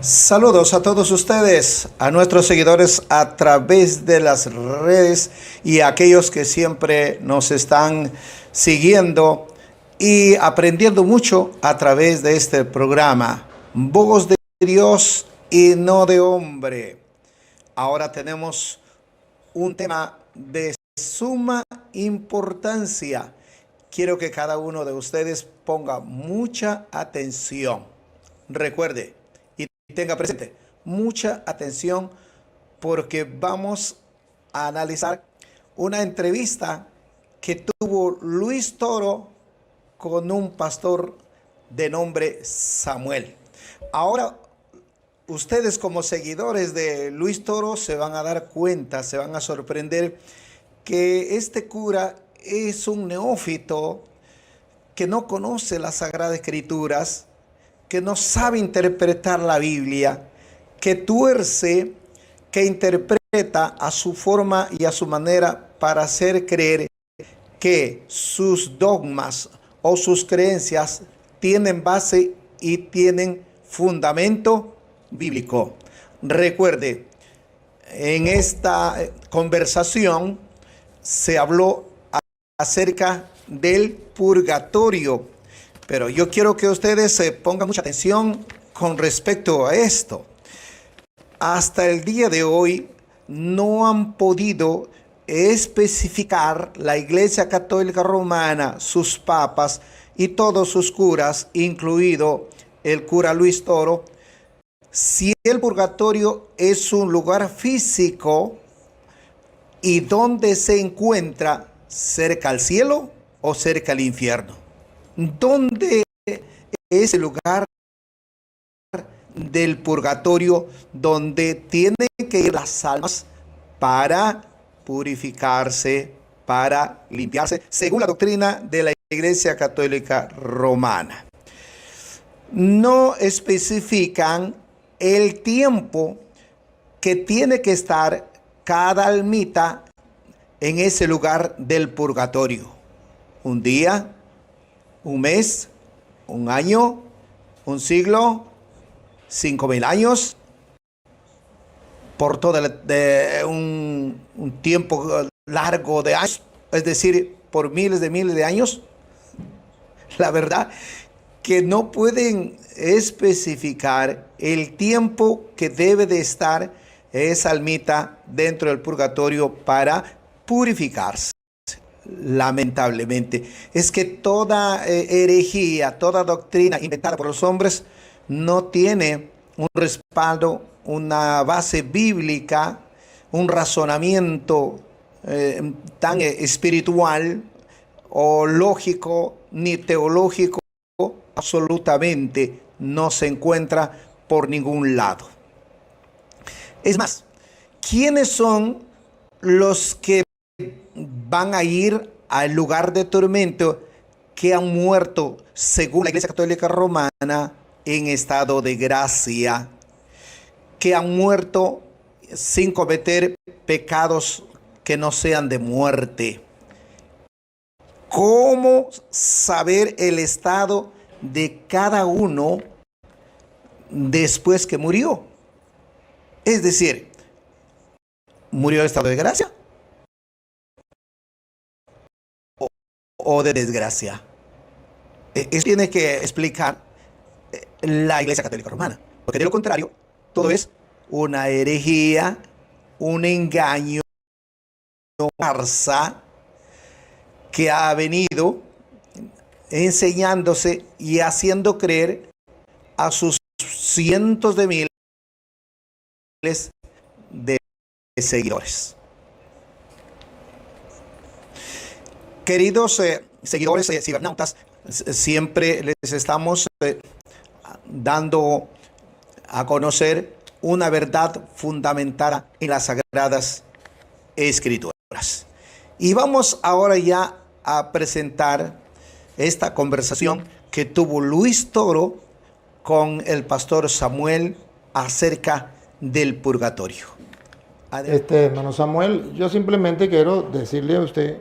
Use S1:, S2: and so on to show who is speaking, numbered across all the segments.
S1: Saludos a todos ustedes, a nuestros seguidores a través de las redes y a aquellos que siempre nos están siguiendo y aprendiendo mucho a través de este programa. Voz de Dios y no de hombre. Ahora tenemos un tema de suma importancia. Quiero que cada uno de ustedes ponga mucha atención. Recuerde y tenga presente mucha atención porque vamos a analizar una entrevista que tuvo Luis Toro con un pastor de nombre Samuel. Ahora, ustedes como seguidores de Luis Toro se van a dar cuenta, se van a sorprender que este cura es un neófito que no conoce las Sagradas Escrituras, que no sabe interpretar la Biblia, que tuerce, que interpreta a su forma y a su manera para hacer creer que sus dogmas o sus creencias tienen base y tienen fundamento bíblico. Recuerde, en esta conversación se habló acerca del purgatorio, pero yo quiero que ustedes pongan mucha atención con respecto a esto. Hasta el día de hoy no han podido especificar la Iglesia Católica Romana, sus papas y todos sus curas, incluido el cura Luis Toro, si el purgatorio es un lugar físico y dónde se encuentra, cerca al cielo o cerca al infierno. ¿Dónde es el lugar del purgatorio donde tienen que ir las almas para purificarse, para limpiarse, según la doctrina de la Iglesia Católica Romana? No especifican el tiempo que tiene que estar cada almita en ese lugar del purgatorio. Un día, un mes, un año, un siglo, 5,000 años, por todo un tiempo largo de años, es decir, por miles de años. La verdad que no pueden especificar el tiempo que debe de estar esa almita dentro del purgatorio para purificarse. Lamentablemente, es que toda herejía, toda doctrina inventada por los hombres no tiene un respaldo, una base bíblica, un razonamiento tan espiritual o lógico ni teológico. Absolutamente no se encuentra por ningún lado. Es más, ¿quiénes son los que van a ir al lugar de tormento que han muerto, según la Iglesia Católica Romana, en estado de gracia, que han muerto sin cometer pecados que no sean de muerte? ¿Cómo saber el estado de cada uno después que murió? Es decir, ¿murió en estado de gracia o de desgracia? Eso tiene que explicar la Iglesia Católica Romana, porque de lo contrario, todo es una herejía, un engaño, una farsa que ha venido enseñándose y haciendo creer a sus cientos de miles de seguidores. Queridos seguidores, cibernautas, siempre les estamos dando a conocer una verdad fundamentada en las Sagradas Escrituras. Y vamos ahora ya a presentar esta conversación que tuvo Luis Toro con el pastor Samuel acerca del purgatorio.
S2: Hermano Samuel, yo simplemente quiero decirle a usted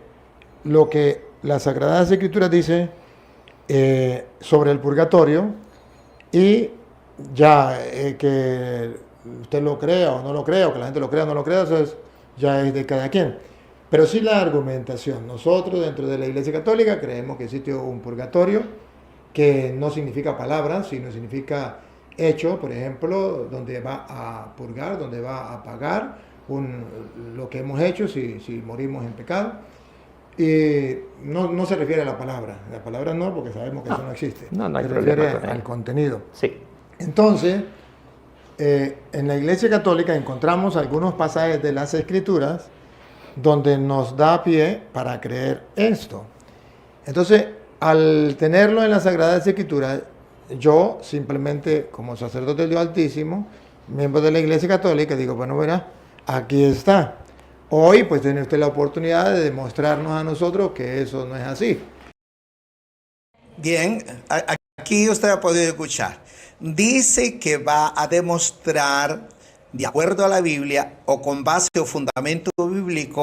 S2: lo que las Sagradas Escrituras dice sobre el purgatorio y ya que usted lo crea o no lo crea, o que la gente lo crea o no lo crea, eso ya es de cada quien. Pero sí la argumentación. Nosotros dentro de la Iglesia Católica creemos que existe un purgatorio, que no significa palabras, sino significa hecho, por ejemplo, donde va a purgar, donde va a pagar lo que hemos hecho si morimos en pecado. Y no se refiere a la palabra no, porque sabemos que eso no existe,
S3: no hay
S2: se refiere
S3: problema
S2: al contenido.
S3: Sí.
S2: Entonces, en la Iglesia Católica encontramos algunos pasajes de las Escrituras donde nos da pie para creer esto. Entonces, al tenerlo en las Sagradas Escrituras, yo simplemente, como sacerdote del Dios Altísimo, miembro de la Iglesia Católica, digo, bueno, verá, aquí está. Hoy, pues, tiene usted la oportunidad de demostrarnos a nosotros que eso no es así.
S1: Bien, aquí usted ha podido escuchar. Dice que va a demostrar, de acuerdo a la Biblia o con base o fundamento bíblico,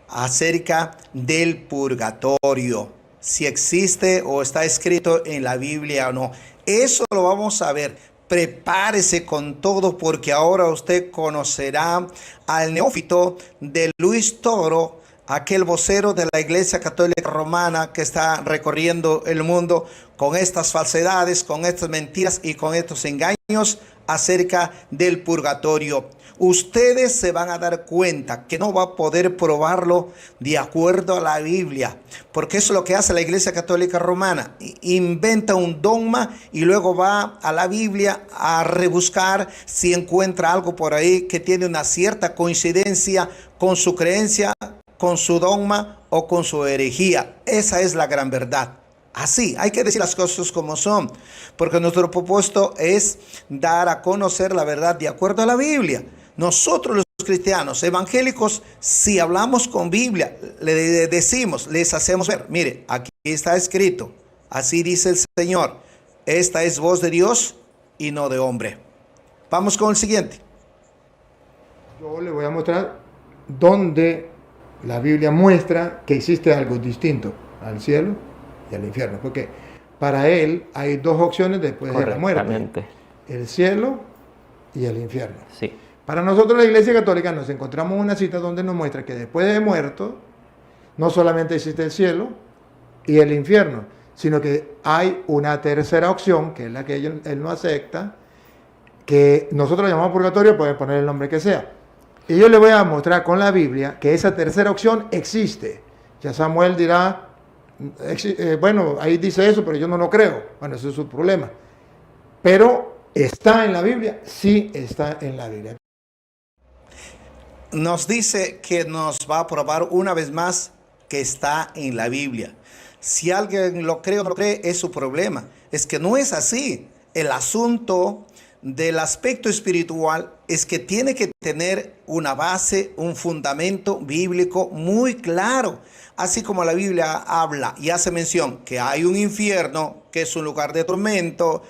S1: acerca del purgatorio. Si existe o está escrito en la Biblia o no. Eso lo vamos a ver. Prepárese con todo, porque ahora usted conocerá al neófito de Luis Toro, aquel vocero de la Iglesia Católica Romana que está recorriendo el mundo con estas falsedades, con estas mentiras y con estos engaños acerca del purgatorio. Ustedes se van a dar cuenta que no va a poder probarlo de acuerdo a la Biblia, porque eso es lo que hace la Iglesia Católica Romana. Inventa un dogma y luego va a la Biblia a rebuscar si encuentra algo por ahí que tiene una cierta coincidencia con su creencia, con su dogma o con su herejía. Esa es la gran verdad. Así, hay que decir las cosas como son, porque nuestro propósito es dar a conocer la verdad de acuerdo a la Biblia. Nosotros los cristianos evangélicos, si hablamos con Biblia, le decimos, les hacemos ver, mire, aquí está escrito, así dice el Señor, esta es voz de Dios y no de hombre. Vamos con el siguiente.
S2: Yo le voy a mostrar dónde la Biblia muestra que existe algo distinto al cielo y al infierno, porque para él hay dos opciones después de la muerte: el cielo y el infierno.
S3: Sí.
S2: Para nosotros, la Iglesia Católica, nos encontramos una cita donde nos muestra que después de muerto no solamente existe el cielo y el infierno, sino que hay una tercera opción, que es la que él no acepta, que nosotros llamamos purgatorio, pueden poner el nombre que sea. Y yo le voy a mostrar con la Biblia que esa tercera opción existe. Ya Samuel dirá, bueno, ahí dice eso, pero yo no lo creo. Bueno, ese es su problema. Pero ¿está en la Biblia? Sí, está en la Biblia.
S1: Nos dice que nos va a probar una vez más que está en la Biblia. Si alguien lo cree o no lo cree, es su problema. Es que no es así. El asunto del aspecto espiritual es que tiene que tener una base, un fundamento bíblico muy claro. Así como la Biblia habla y hace mención que hay un infierno, que es un lugar de tormento,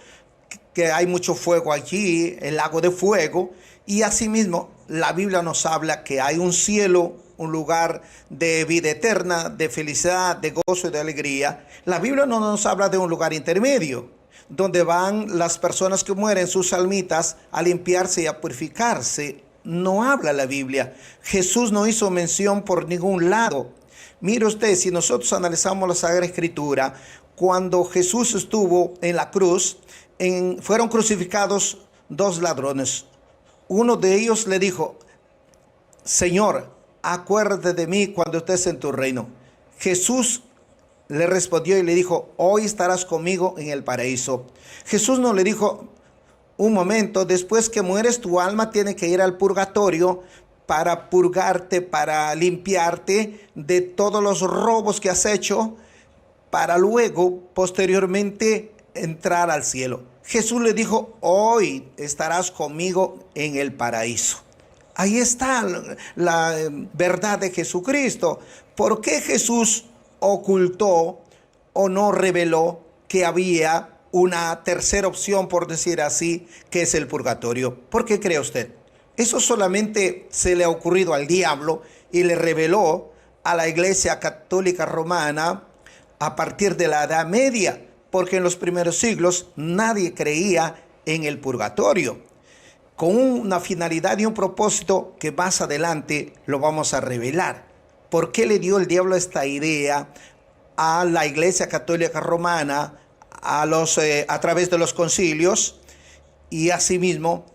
S1: que hay mucho fuego allí, el lago de fuego, y asimismo la Biblia nos habla que hay un cielo, un lugar de vida eterna, de felicidad, de gozo y de alegría. La Biblia no nos habla de un lugar intermedio, donde van las personas que mueren, sus almitas, a limpiarse y a purificarse. No habla la Biblia. Jesús no hizo mención por ningún lado. Mire usted, si nosotros analizamos la Sagrada Escritura, cuando Jesús estuvo en la cruz, fueron crucificados dos ladrones. Uno de ellos le dijo: Señor, acuérdate de mí cuando estés en tu reino. Jesús le respondió y le dijo: hoy estarás conmigo en el paraíso. Jesús no le dijo: un momento, después que mueres tu alma tiene que ir al purgatorio para purgarte, para limpiarte de todos los robos que has hecho, para luego, posteriormente, entrar al cielo. Jesús le dijo: hoy estarás conmigo en el paraíso. Ahí está la verdad de Jesucristo. ¿Por qué Jesús ocultó o no reveló que había una tercera opción, por decir así, que es el purgatorio? ¿Por qué cree usted? Eso solamente se le ha ocurrido al diablo y le reveló a la Iglesia Católica Romana a partir de la Edad Media, porque en los primeros siglos nadie creía en el purgatorio, con una finalidad y un propósito que más adelante lo vamos a revelar. ¿Por qué le dio el diablo esta idea a la Iglesia Católica Romana a través de los concilios y asimismo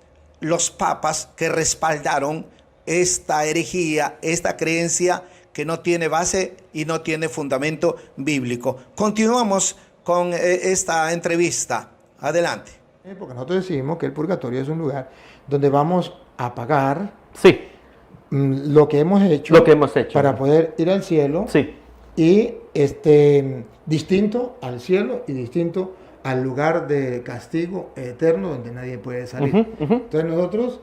S1: los papas que respaldaron esta herejía, esta creencia que no tiene base y no tiene fundamento bíblico? Continuamos con esta entrevista. Adelante.
S2: Porque nosotros decimos que el purgatorio es un lugar donde vamos a pagar
S3: Sí,
S2: lo que hemos hecho, para poder ir al cielo.
S3: sí.
S2: Y distinto al cielo y distinto al lugar de castigo eterno donde nadie puede salir. Entonces nosotros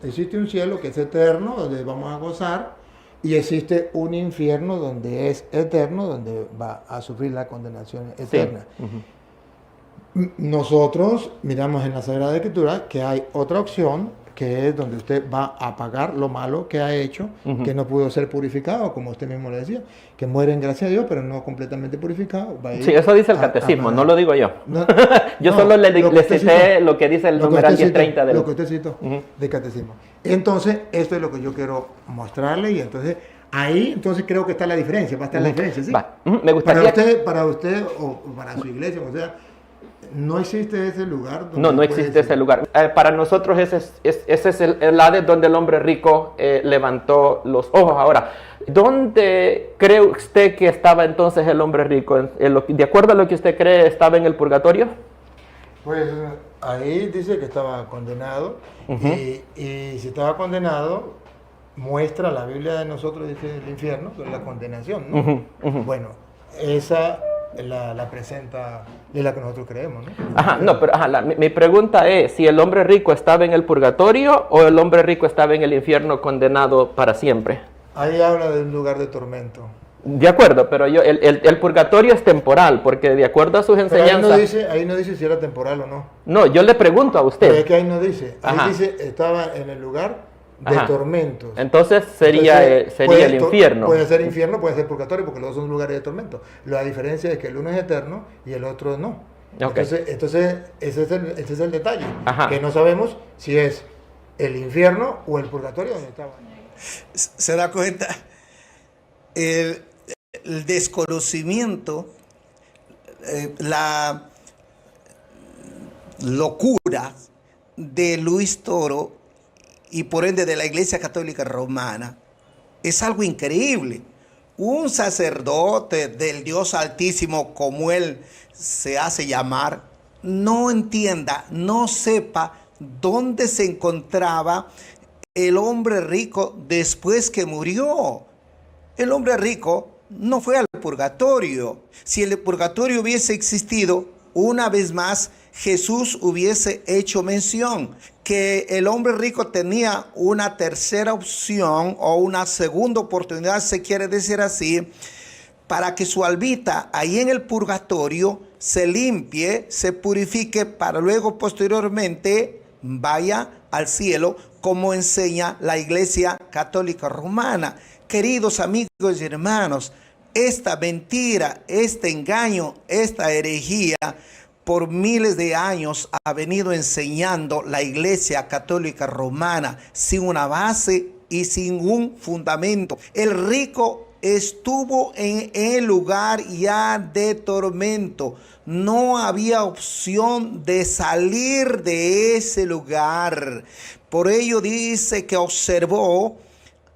S2: existe un cielo que es eterno, donde vamos a gozar, y existe un infierno donde es eterno, donde va a sufrir la condenación eterna. Nosotros miramos en la Sagrada Escritura que hay otra opción, que es donde usted va a pagar lo malo que ha hecho, que no pudo ser purificado, como usted mismo le decía, que muere en gracia a Dios, pero no completamente purificado.
S3: Sí, eso dice el catecismo, no lo digo yo. Solo le cité lo que dice el numeral 1030 del...
S2: Lo que usted citó del catecismo. Entonces, esto es lo que yo quiero mostrarle, y entonces ahí creo que está la diferencia, va a estar la diferencia, ¿sí?
S3: Me gustaría...
S2: Para usted o para su iglesia, o sea, no existe ese lugar.
S3: No existe ese lugar. Para nosotros ese es el Hades donde el hombre rico levantó los ojos. Ahora, ¿dónde cree usted que estaba entonces el hombre rico? De acuerdo a lo que usted cree, ¿estaba en el purgatorio?
S2: Pues ahí dice que estaba condenado, y si estaba condenado, muestra la Biblia de nosotros, dice el infierno, que es la condenación, ¿no? Bueno, esa la presenta de la que nosotros creemos, ¿no?
S3: Mi pregunta es si el hombre rico estaba en el purgatorio o el hombre rico estaba en el infierno condenado para siempre.
S2: Ahí habla de un lugar de tormento.
S3: De acuerdo, pero el purgatorio es temporal, porque de acuerdo a sus enseñanzas...
S2: Ahí no dice si era temporal o no.
S3: No, yo le pregunto a usted.
S2: Pero es que ahí no dice. Ahí dice, estaba en el lugar de tormentos.
S3: Entonces sería el infierno.
S2: Puede ser infierno, puede ser purgatorio, porque los dos son lugares de tormento. La diferencia es que el uno es eterno y el otro no.
S3: Okay.
S2: Entonces ese es el detalle. Que no sabemos si es el infierno o el purgatorio donde estaba.
S1: ¿Se da cuenta? El desconocimiento, la locura de Luis Toro y por ende de la Iglesia Católica Romana es algo increíble. Un sacerdote del Dios Altísimo, como él se hace llamar, no entienda, no sepa dónde se encontraba el hombre rico después que murió. El hombre rico no fue al purgatorio. Si el purgatorio hubiese existido, una vez más Jesús hubiese hecho mención que el hombre rico tenía una tercera opción o una segunda oportunidad, se quiere decir así, para que su almita ahí en el purgatorio se limpie, se purifique, para luego posteriormente vaya al cielo, como enseña la Iglesia Católica Romana. Queridos amigos y hermanos, esta mentira, este engaño, esta herejía, por miles de años ha venido enseñando la Iglesia Católica Romana sin una base y sin un fundamento. El rico estuvo en el lugar ya de tormento. No había opción de salir de ese lugar. Por ello dice que observó,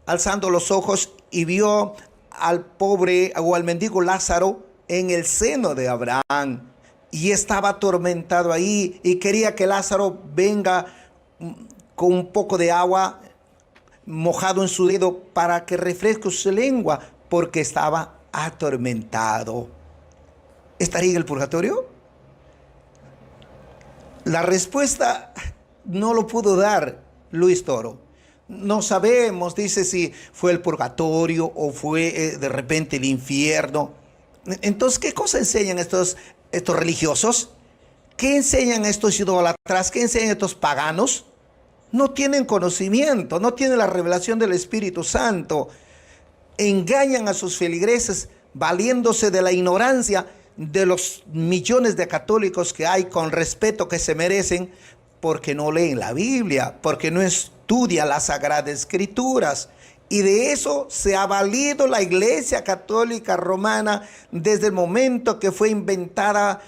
S1: alzando los ojos, y vio al pobre o al mendigo Lázaro en el seno de Abraham. Y estaba atormentado ahí y quería que Lázaro venga con un poco de agua mojado en su dedo para que refresque su lengua, porque estaba atormentado. ¿Estaría en el purgatorio? La respuesta no lo pudo dar Luis Toro. No sabemos, dice, si fue el purgatorio o fue de repente el infierno. Entonces, ¿qué cosa enseñan estos religiosos? ¿Qué enseñan estos idólatras? ¿Qué enseñan estos paganos? No tienen conocimiento, no tienen la revelación del Espíritu Santo. Engañan a sus feligreses valiéndose de la ignorancia de los millones de católicos que hay, con respeto que se merecen, porque no leen la Biblia, porque no estudian las Sagradas Escrituras. Y de eso se ha valido la Iglesia Católica Romana desde el momento que fue inventada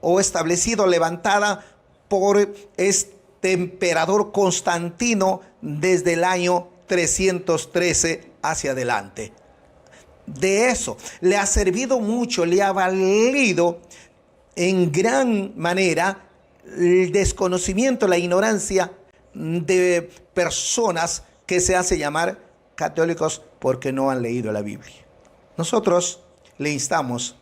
S1: o establecido, levantada por este emperador Constantino desde el año 313 hacia adelante. De eso le ha servido mucho, le ha valido en gran manera el desconocimiento, la ignorancia de personas que se hace llamar católicos porque no han leído la Biblia. Nosotros le instamos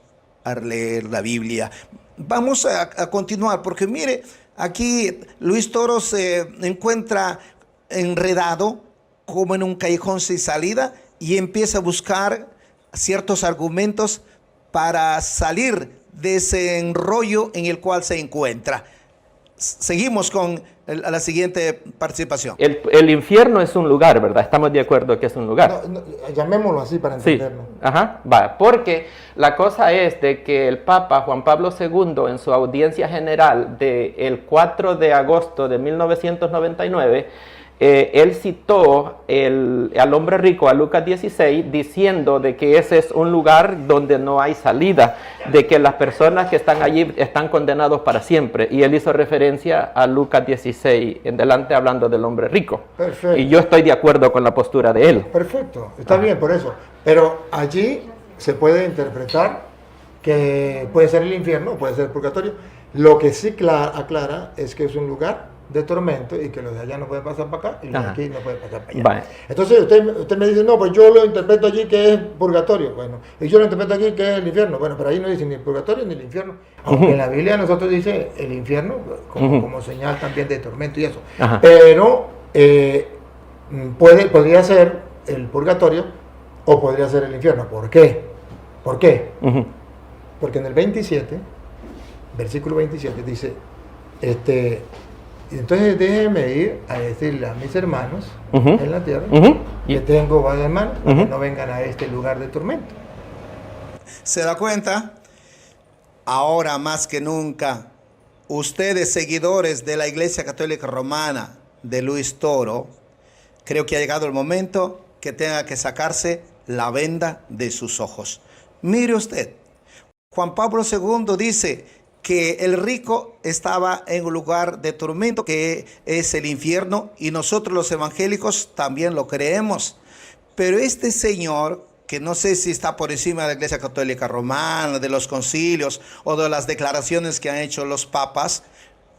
S1: a leer la Biblia. Vamos a continuar, porque mire, aquí Luis Toro se encuentra enredado como en un callejón sin salida y empieza a buscar ciertos argumentos para salir de ese enrollo en el cual se encuentra. Seguimos con la siguiente participación.
S3: El infierno es un lugar, ¿verdad? Estamos de acuerdo que es un lugar.
S2: Llamémoslo así para entenderlo.
S3: Sí, ajá, va, porque la cosa es de que el Papa Juan Pablo II, en su audiencia general del 4 de agosto de 1999, él citó al hombre rico, a Lucas 16, diciendo de que ese es un lugar donde no hay salida, de que las personas que están allí están condenados para siempre. Y él hizo referencia a Lucas 16 en delante, hablando del hombre rico.
S2: Perfecto.
S3: Y yo estoy de acuerdo con la postura de él.
S2: Perfecto, está bien por eso. Pero allí se puede interpretar que puede ser el infierno, puede ser el purgatorio. Lo que sí aclara es que es un lugar de tormento y que los de allá no pueden pasar para acá y los de aquí no pueden pasar para allá.
S3: Vale.
S2: Entonces usted me dice, no, pues yo lo interpreto allí que es purgatorio. Bueno, y yo lo interpreto aquí que es el infierno. Bueno, pero ahí no dice ni el purgatorio ni el infierno. Aunque en la Biblia nosotros dice el infierno como señal también de tormento y eso.
S3: Ajá.
S2: Pero podría ser el purgatorio o podría ser el infierno. ¿Por qué? ¿Por qué? Porque en el 27, versículo 27 dice, entonces déjenme ir a decirle a mis hermanos en la tierra que tengo varios hermanos para que no vengan a este lugar de tormento.
S1: ¿Se da cuenta? Ahora más que nunca, ustedes seguidores de la Iglesia Católica Romana de Luis Toro, creo que ha llegado el momento que tenga que sacarse la venda de sus ojos. Mire usted, Juan Pablo II dice que el rico estaba en un lugar de tormento, que es el infierno, y nosotros los evangélicos también lo creemos. Pero este señor, que no sé si está por encima de la Iglesia Católica Romana, de los concilios o de las declaraciones que han hecho los papas,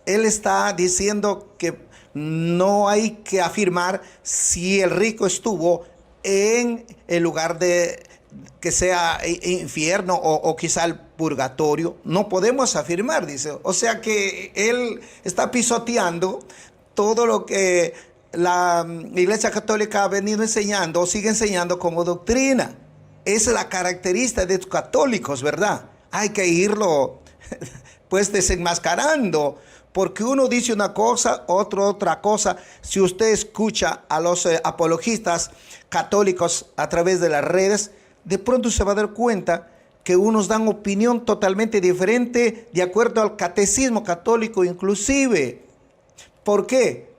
S1: él está diciendo que no hay que afirmar si el rico estuvo en el lugar de que sea infierno o quizá el purgatorio. No podemos afirmar, dice. O sea que él está pisoteando todo lo que la Iglesia Católica ha venido enseñando o sigue enseñando como doctrina. Esa es la característica de los católicos, ¿verdad? Hay que irlo pues desenmascarando, porque uno dice una cosa, otro otra cosa. Si usted escucha a los apologistas católicos a través de las redes, de pronto se va a dar cuenta que unos dan opinión totalmente diferente de acuerdo al catecismo católico inclusive. ¿Por qué?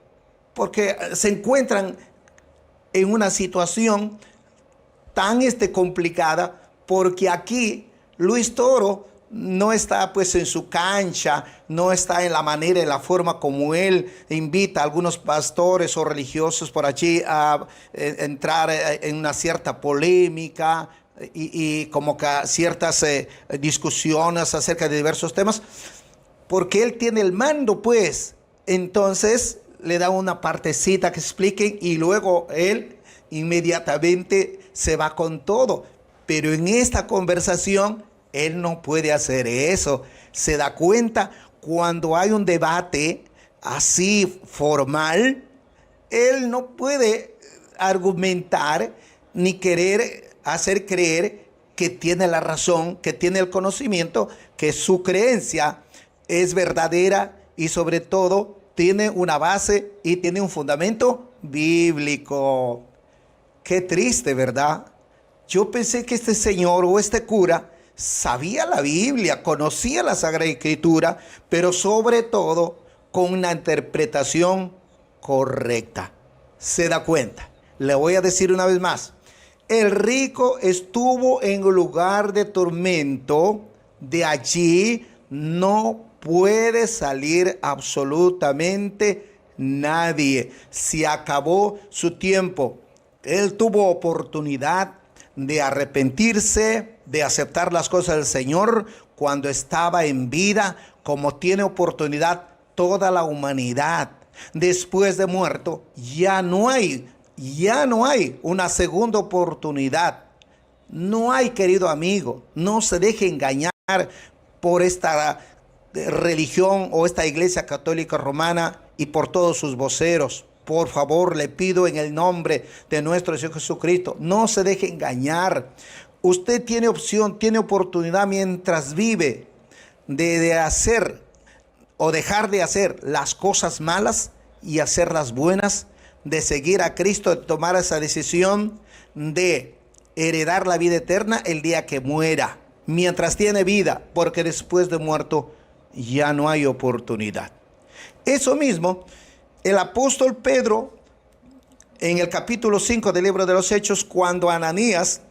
S1: Porque se encuentran en una situación tan complicada, porque aquí Luis Toro no está pues en su cancha, no está en la manera, en la forma como él invita a algunos pastores o religiosos por allí a entrar en una cierta polémica y como que ciertas discusiones acerca de diversos temas, porque él tiene el mando pues. Entonces le da una partecita que expliquen y luego él inmediatamente se va con todo. Pero en esta conversación él no puede hacer eso. Se da cuenta cuando hay un debate así formal, él no puede argumentar ni querer hacer creer que tiene la razón, que tiene el conocimiento, que su creencia es verdadera y sobre todo tiene una base y tiene un fundamento bíblico. Qué triste, ¿verdad? Yo pensé que este señor o este cura sabía la Biblia, conocía la Sagrada Escritura, pero sobre todo con una interpretación correcta. ¿Se da cuenta? Le voy a decir una vez más. El rico estuvo en un lugar de tormento. De allí no puede salir absolutamente nadie. Se acabó su tiempo. Él tuvo oportunidad de arrepentirse, de aceptar las cosas del Señor cuando estaba en vida, como tiene oportunidad toda la humanidad. Después de muerto, ya no hay una segunda oportunidad. No hay, querido amigo, no se deje engañar por esta religión o esta iglesia católica romana y por todos sus voceros. Por favor, le pido en el nombre de nuestro Señor Jesucristo, no se deje engañar. Usted tiene opción, tiene oportunidad mientras vive de hacer o dejar de hacer las cosas malas y hacer las buenas, de seguir a Cristo, de tomar esa decisión de heredar la vida eterna el día que muera, mientras tiene vida, porque después de muerto ya no hay oportunidad. Eso mismo, el apóstol Pedro, en el capítulo 5 del libro de los Hechos, cuando Ananías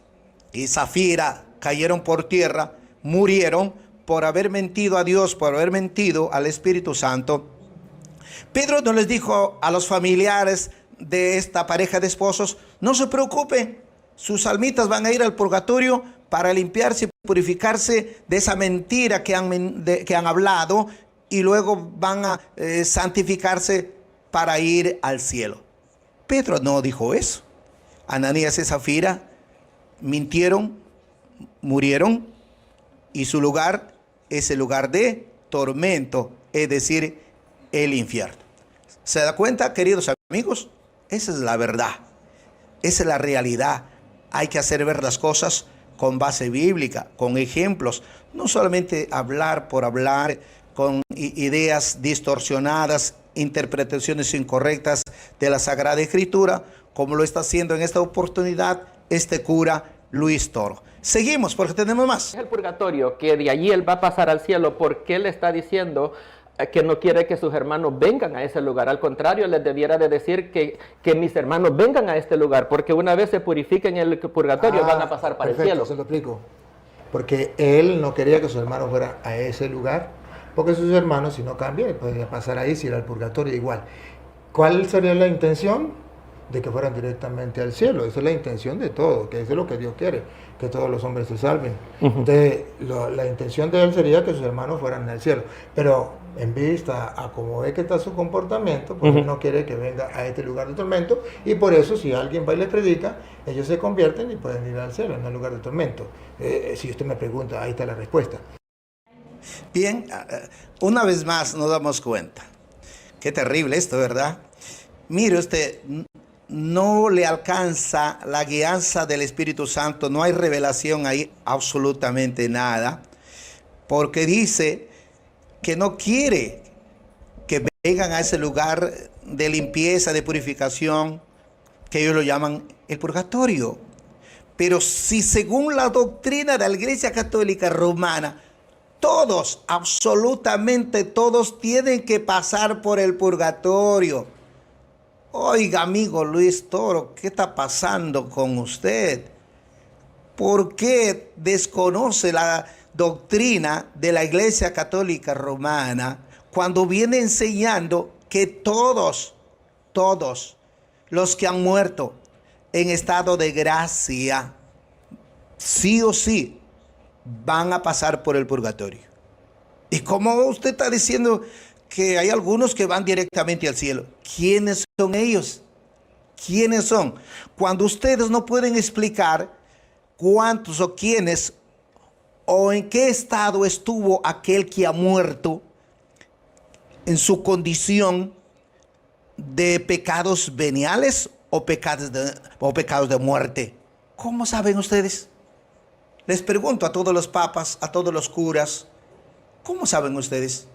S1: y Zafira cayeron por tierra, murieron por haber mentido a Dios, por haber mentido al Espíritu Santo, Pedro no les dijo a los familiares de esta pareja de esposos: no se preocupen, sus almitas van a ir al purgatorio para limpiarse y purificarse de esa mentira que han hablado, y luego van a santificarse para ir al cielo. Pedro no dijo eso. Ananías y Zafira mintieron, murieron, y su lugar es el lugar de tormento, es decir, el infierno. ¿Se da cuenta, queridos amigos? Esa es la verdad, esa es la realidad. Hay que hacer ver las cosas con base bíblica, con ejemplos, no solamente hablar por hablar, con ideas distorsionadas, interpretaciones incorrectas de la Sagrada Escritura, como lo está haciendo en esta oportunidad este cura Luis Toro. Seguimos porque tenemos más.
S3: El purgatorio, que de allí él va a pasar al cielo, ¿por qué le está diciendo que no quiere que sus hermanos vengan a ese lugar? Al contrario, les debiera de decir que mis hermanos vengan a este lugar, porque una vez se purifiquen en el purgatorio van a pasar para el cielo.
S2: Se lo explico. Porque él no quería que sus hermanos fueran a ese lugar, porque sus hermanos, si no cambian, podrían pasar ahí, si ir al purgatorio igual. ¿Cuál sería la intención? De que fueran directamente al cielo. Esa es la intención de todo, que eso es lo que Dios quiere, que todos los hombres se salven. Entonces, la intención de él sería que sus hermanos fueran al cielo, pero en vista a cómo ve que está su comportamiento, pues él no quiere que venga a este lugar de tormento, y por eso si alguien va y le predica, ellos se convierten y pueden ir al cielo, en el lugar de tormento. Si usted me pregunta, ahí está la respuesta.
S1: Bien, una vez más nos damos cuenta. Qué terrible esto, ¿verdad? Mire usted, no le alcanza la guianza del Espíritu Santo, no hay revelación ahí, absolutamente nada, porque dice que no quiere que vengan a ese lugar de limpieza, de purificación, que ellos lo llaman el purgatorio. Pero si según la doctrina de la Iglesia Católica Romana, todos, absolutamente todos, tienen que pasar por el purgatorio. Oiga, amigo Luis Toro, ¿qué está pasando con usted? ¿Por qué desconoce la doctrina de la Iglesia Católica Romana cuando viene enseñando que todos los que han muerto en estado de gracia, sí o sí, van a pasar por el purgatorio? ¿Y cómo usted está diciendo que hay algunos que van directamente al cielo? ¿Quiénes son ellos? ¿Quiénes son? Cuando ustedes no pueden explicar cuántos o quiénes o en qué estado estuvo aquel que ha muerto en su condición de pecados veniales o pecados de muerte, ¿cómo saben ustedes? Les pregunto a todos los papas, a todos los curas, ¿cómo saben ustedes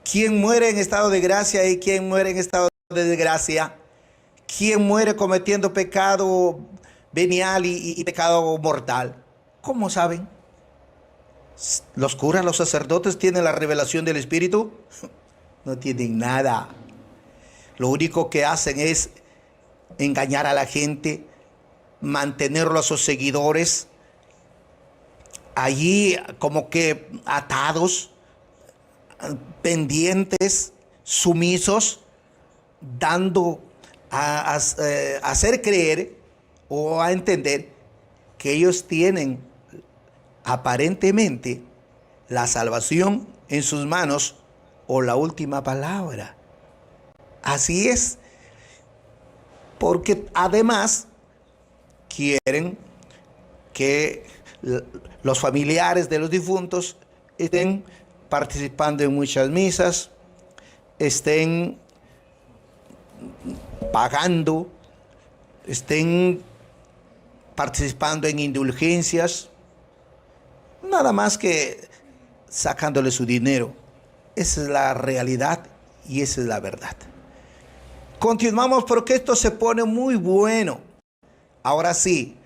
S1: quién muere en estado de gracia y quién muere en estado de desgracia? ¿Quién muere cometiendo pecado venial y pecado mortal? ¿Cómo saben? Los curas, los sacerdotes tienen la revelación del Espíritu. No tienen nada. Lo único que hacen es engañar a la gente, mantenerlo a sus seguidores allí como que atados, pendientes, sumisos, dando a hacer creer o a entender que ellos tienen aparentemente la salvación en sus manos o la última palabra. Así es, porque además quieren que los familiares de los difuntos estén participando en muchas misas, estén pagando, estén participando en indulgencias, nada más que sacándole su dinero. Esa es la realidad y esa es la verdad. Continuamos porque esto se pone muy bueno. Ahora sí,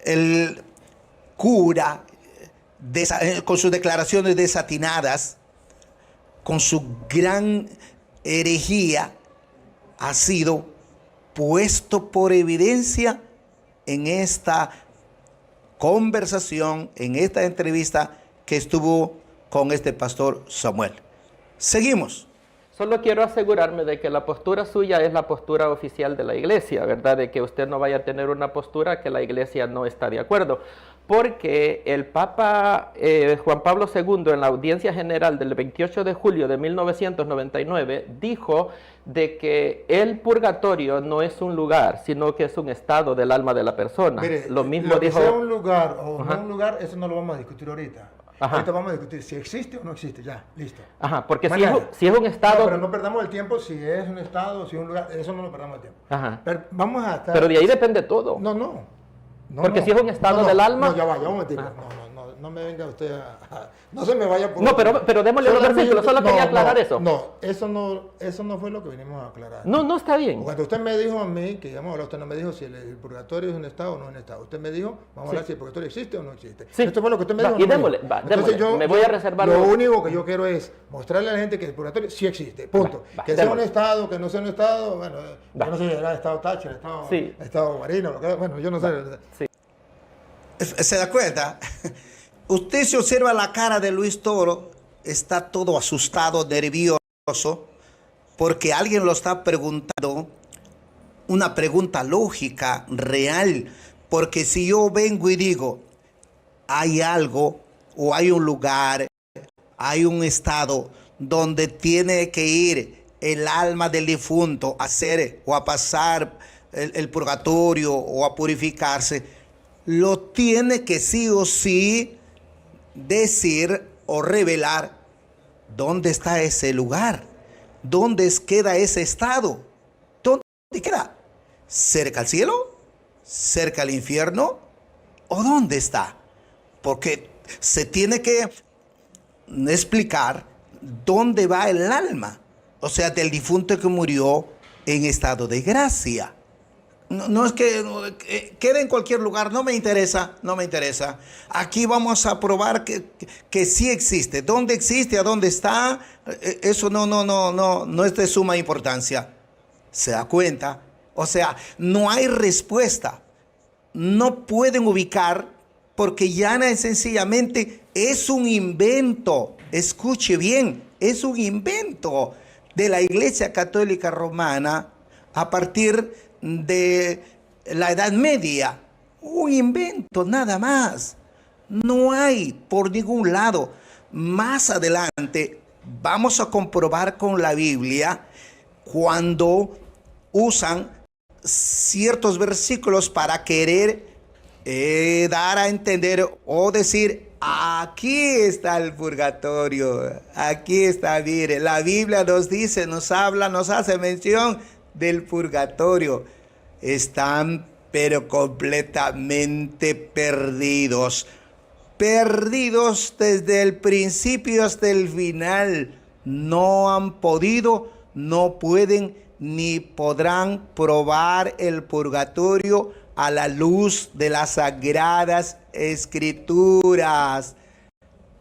S1: el cura, con sus declaraciones desatinadas, con su gran herejía, ha sido puesto por evidencia en esta conversación, en esta entrevista que estuvo con este pastor Samuel. Seguimos.
S3: Solo quiero asegurarme de que la postura suya es la postura oficial de la iglesia, ¿verdad? De que usted no vaya a tener una postura que la iglesia no está de acuerdo. Porque el Papa Juan Pablo II, en la audiencia general del 28 de julio de 1999, dijo de que el purgatorio no es un lugar, sino que es un estado del alma de la persona.
S2: Mire,
S3: lo mismo
S2: lo que
S3: dijo...
S2: sea un lugar o
S3: Ajá.
S2: no un lugar, eso no lo vamos a discutir ahorita.
S3: Ajá.
S2: Ahorita vamos a discutir si existe o no existe, ya, listo.
S3: Ajá, porque
S2: Mañana.
S3: si es un estado...
S2: No, pero no perdamos el tiempo si es un estado, si es un lugar, eso no lo perdamos el tiempo.
S3: Ajá.
S2: Pero vamos a estar...
S3: Pero de ahí depende todo.
S2: No,
S3: Porque si es un estado del alma...
S2: No, ya va, un momentito.
S3: Ah.
S2: No me venga usted no se me vaya por...
S3: No, pero démosle los versículos, solo quería aclarar eso.
S2: No, eso no fue lo que vinimos a aclarar.
S3: No está bien.
S2: Cuando usted me dijo a mí, que íbamos a hablar, usted no me dijo si el purgatorio es un estado o no es un estado. Usted me dijo, vamos a hablar si el purgatorio existe o no existe.
S3: Sí.
S2: Esto fue lo que usted me
S3: Va,
S2: dijo.
S3: y
S2: no me
S3: démosle,
S2: dijo.
S3: va,
S2: Entonces
S3: démosle. Me voy a reservar
S2: Lo
S3: los-
S2: único que yo quiero es mostrarle a la gente que el purgatorio sí existe. Punto.
S3: Va,
S2: que sea un
S3: démosle.
S2: estado, que no sea un estado, bueno,
S3: Va.
S2: yo no sé si era estado Thatcher,
S3: Sí.
S2: estado Guarino, lo que, bueno, yo no sé.
S3: Sí.
S1: ¿Se da cuenta? Usted se observa la cara de Luis Toro, está todo asustado, nervioso, porque alguien lo está preguntando, una pregunta lógica, real, porque si yo vengo y digo, hay algo o hay un lugar, hay un estado donde tiene que ir el alma del difunto a hacer o a pasar el purgatorio o a purificarse, lo tiene que sí o sí decir o revelar dónde está ese lugar, dónde queda ese estado, dónde queda, cerca al cielo, cerca al infierno o dónde está, porque se tiene que explicar dónde va el alma, o sea, del difunto que murió en estado de gracia. No es que quede en cualquier lugar, no me interesa. Aquí vamos a probar que sí existe. ¿Dónde existe? ¿A dónde está? Eso no es de suma importancia. ¿Se da cuenta? O sea, no hay respuesta. No pueden ubicar porque llana y sencillamente es un invento. Escuche bien, es un invento de la Iglesia Católica Romana a partir de la Edad Media. Un invento nada más. No hay por ningún lado. Más adelante vamos a comprobar con la Biblia cuando usan ciertos versículos para querer dar a entender o decir, aquí está el purgatorio, aquí está, mire, la Biblia nos dice, nos habla, nos hace mención del purgatorio. Están pero completamente perdidos desde el principio hasta el final. No han podido, no pueden ni podrán probar el purgatorio a la luz de las sagradas escrituras.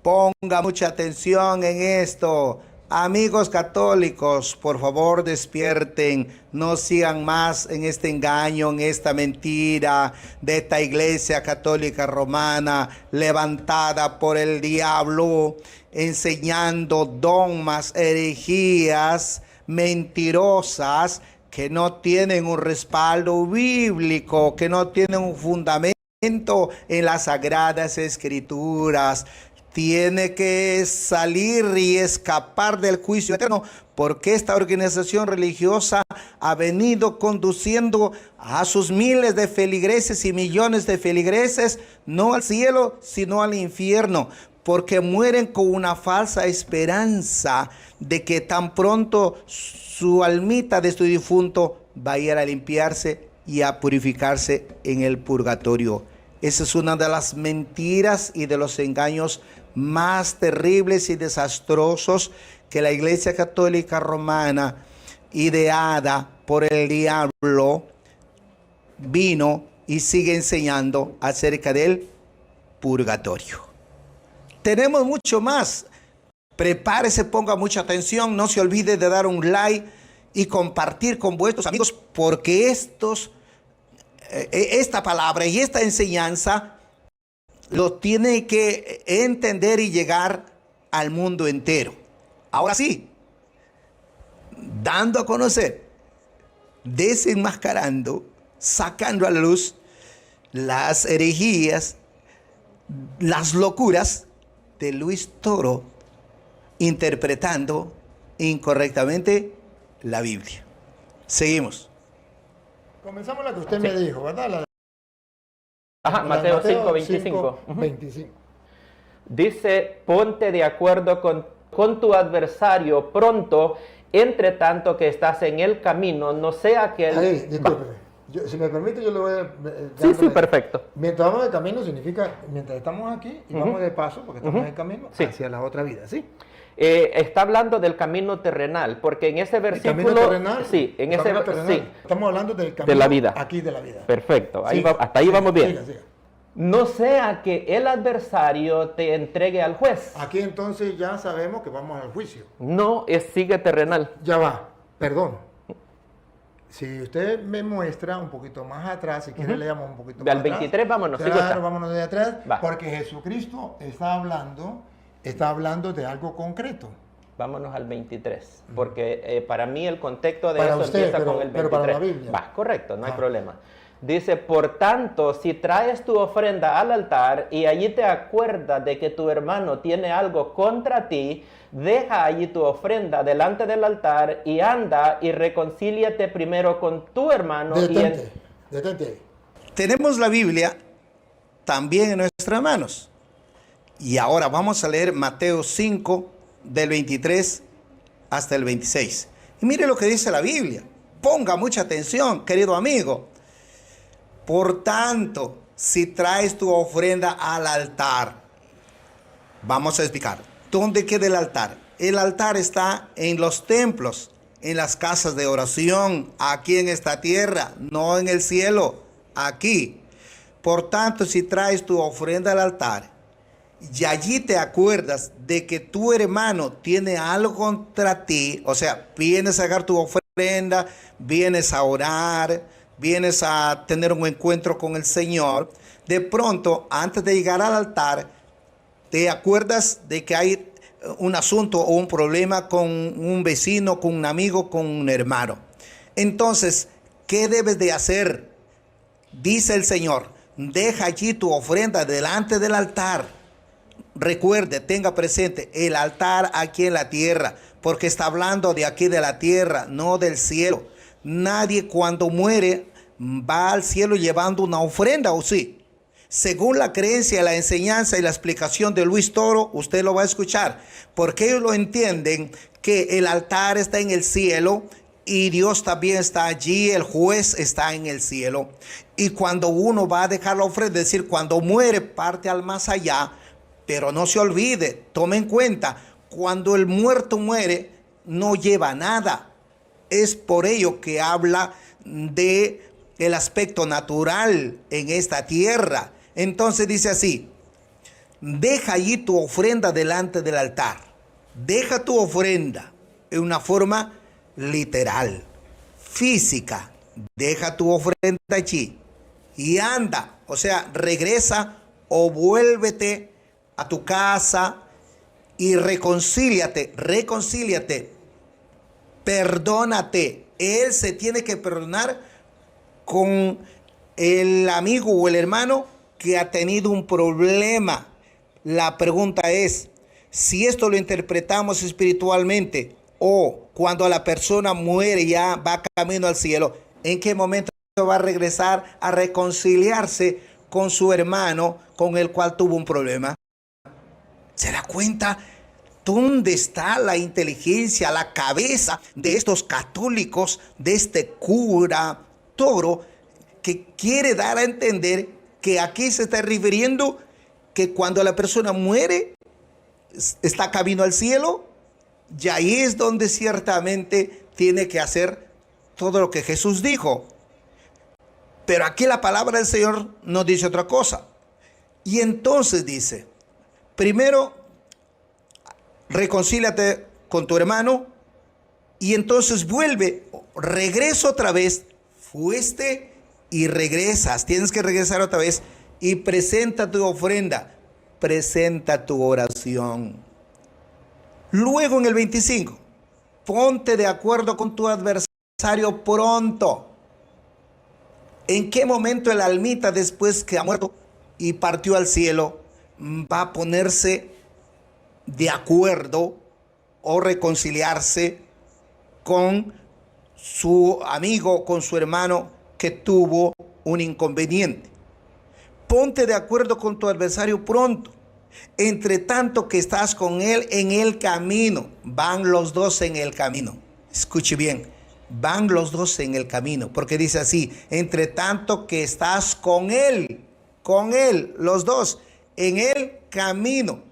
S1: Ponga mucha atención en esto. Amigos católicos, por favor despierten, no sigan más en este engaño, en esta mentira de esta iglesia católica romana levantada por el diablo, enseñando dogmas, herejías mentirosas que no tienen un respaldo bíblico, que no tienen un fundamento en las sagradas escrituras. Tiene que salir y escapar del juicio eterno, porque esta organización religiosa ha venido conduciendo a sus miles de feligreses y millones de feligreses no al cielo, sino al infierno, porque mueren con una falsa esperanza de que tan pronto su almita de su difunto va a ir a limpiarse y a purificarse en el purgatorio. Esa es una de las mentiras y de los engaños más terribles y desastrosos que la Iglesia Católica Romana, ideada por el diablo, vino y sigue enseñando acerca del purgatorio. Tenemos mucho más. Prepárese, ponga mucha atención, no se olvide de dar un like y compartir con vuestros amigos, porque esta palabra y esta enseñanza lo tiene que entender y llegar al mundo entero. Ahora sí, dando a conocer, desenmascarando, sacando a la luz las herejías, las locuras de Luis Toro, interpretando incorrectamente la Biblia. Seguimos.
S2: Comenzamos la que usted me dijo, ¿verdad?
S3: Mateo 5, 25.
S2: 25.
S3: Dice, ponte de acuerdo con tu adversario pronto, entre tanto que estás en el camino, no sea que...
S2: Discúlpeme. Si me permite, yo le voy a...
S3: Sí, perfecto.
S2: Mientras vamos de camino significa, mientras estamos aquí y vamos de paso, porque estamos en camino, hacia la otra vida, ¿sí?
S3: Está hablando del camino terrenal, porque en ese versículo...
S2: ¿El camino terrenal?
S3: Sí, en ese
S2: terrenal.
S3: Sí.
S2: Estamos hablando del camino
S3: de la vida.
S2: Aquí de la vida.
S3: Perfecto, hasta ahí vamos bien.
S2: Siga.
S3: No sea que el adversario te entregue al juez.
S2: Aquí entonces ya sabemos que vamos al juicio.
S3: No, sigue terrenal.
S2: Ya va, perdón. Si usted me muestra un poquito más atrás, si quiere leamos un poquito más
S3: Al
S2: atrás.
S3: 23 vámonos.
S2: Claro, vámonos de atrás,
S3: Va.
S2: porque Jesucristo está hablando de algo concreto.
S3: Vámonos al 23, porque para mí el contexto de
S2: Para
S3: eso
S2: usted,
S3: empieza
S2: pero-
S3: con el 23.
S2: pero para la Biblia.
S3: Va, correcto, no hay problema. Dice, por tanto, si traes tu ofrenda al altar y allí te acuerdas de que tu hermano tiene algo contra ti, deja allí tu ofrenda delante del altar y anda y reconcíliate primero con tu hermano.
S2: Detente ahí.
S1: Tenemos la Biblia también en nuestras manos. Y ahora vamos a leer Mateo 5, del 23 hasta el 26. Y mire lo que dice la Biblia. Ponga mucha atención, querido amigo. Por tanto, si traes tu ofrenda al altar, vamos a explicar. ¿Dónde queda el altar? El altar está en los templos, en las casas de oración, aquí en esta tierra, no en el cielo, aquí. Por tanto, si traes tu ofrenda al altar y allí te acuerdas de que tu hermano tiene algo contra ti, o sea, vienes a sacar tu ofrenda, vienes a orar, vienes a tener un encuentro con el Señor, de pronto, antes de llegar al altar, te acuerdas de que hay un asunto o un problema con un vecino, con un amigo, con un hermano. Entonces, ¿qué debes de hacer? Dice el Señor, deja allí tu ofrenda delante del altar. Recuerde, tenga presente, el altar aquí en la tierra, porque está hablando de aquí de la tierra, no del cielo. Nadie cuando muere va al cielo llevando una ofrenda, ¿o sí? Según la creencia, la enseñanza y la explicación de Luis Toro, usted lo va a escuchar, porque ellos lo entienden que el altar está en el cielo y Dios también está allí, el juez está en el cielo. Y cuando uno va a dejar la ofrenda, es decir, cuando muere, parte al más allá, pero no se olvide, tome en cuenta, cuando el muerto muere, no lleva nada. Es por ello que habla de el aspecto natural en esta tierra. Entonces dice así, deja allí tu ofrenda delante del altar. Deja tu ofrenda en una forma literal, física. Deja tu ofrenda allí y anda, o sea, regresa o vuélvete a tu casa y reconcíliate, perdónate. Él se tiene que perdonar con el amigo o el hermano que ha tenido un problema. La pregunta es, si esto lo interpretamos espiritualmente o cuando la persona muere ya va camino al cielo, ¿en qué momento va a regresar a reconciliarse con su hermano con el cual tuvo un problema? ¿Se da cuenta dónde está la inteligencia, la cabeza de estos católicos, de este cura Toro, que quiere dar a entender que aquí se está refiriendo que cuando la persona muere, está camino al cielo, y ahí es donde ciertamente tiene que hacer todo lo que Jesús dijo? Pero aquí la palabra del Señor nos dice otra cosa. Y entonces dice, primero, reconcíliate con tu hermano y entonces vuelve, regresa otra vez, fuiste y regresas, tienes que regresar otra vez y presenta tu ofrenda, presenta tu oración. Luego en el 25, ponte de acuerdo con tu adversario pronto. ¿En qué momento el almita, después que ha muerto y partió al cielo, va a ponerse de acuerdo o reconciliarse con su amigo, con su hermano que tuvo un inconveniente? Ponte de acuerdo con tu adversario pronto, entre tanto que estás con él en el camino. Van los dos en el camino. Escuche bien, van los dos en el camino, porque dice así, entre tanto que estás con él, los dos en el camino.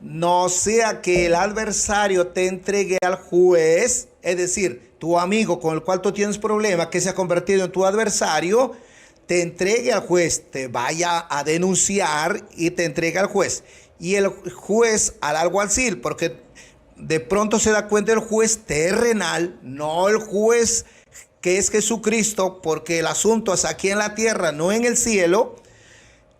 S1: No sea que el adversario te entregue al juez, es decir, tu amigo con el cual tú tienes problema, que se ha convertido en tu adversario, te entregue al juez, te vaya a denunciar y te entregue al juez. Y el juez al alguacil, porque de pronto se da cuenta el juez terrenal, no el juez que es Jesucristo, porque el asunto es aquí en la tierra, no en el cielo.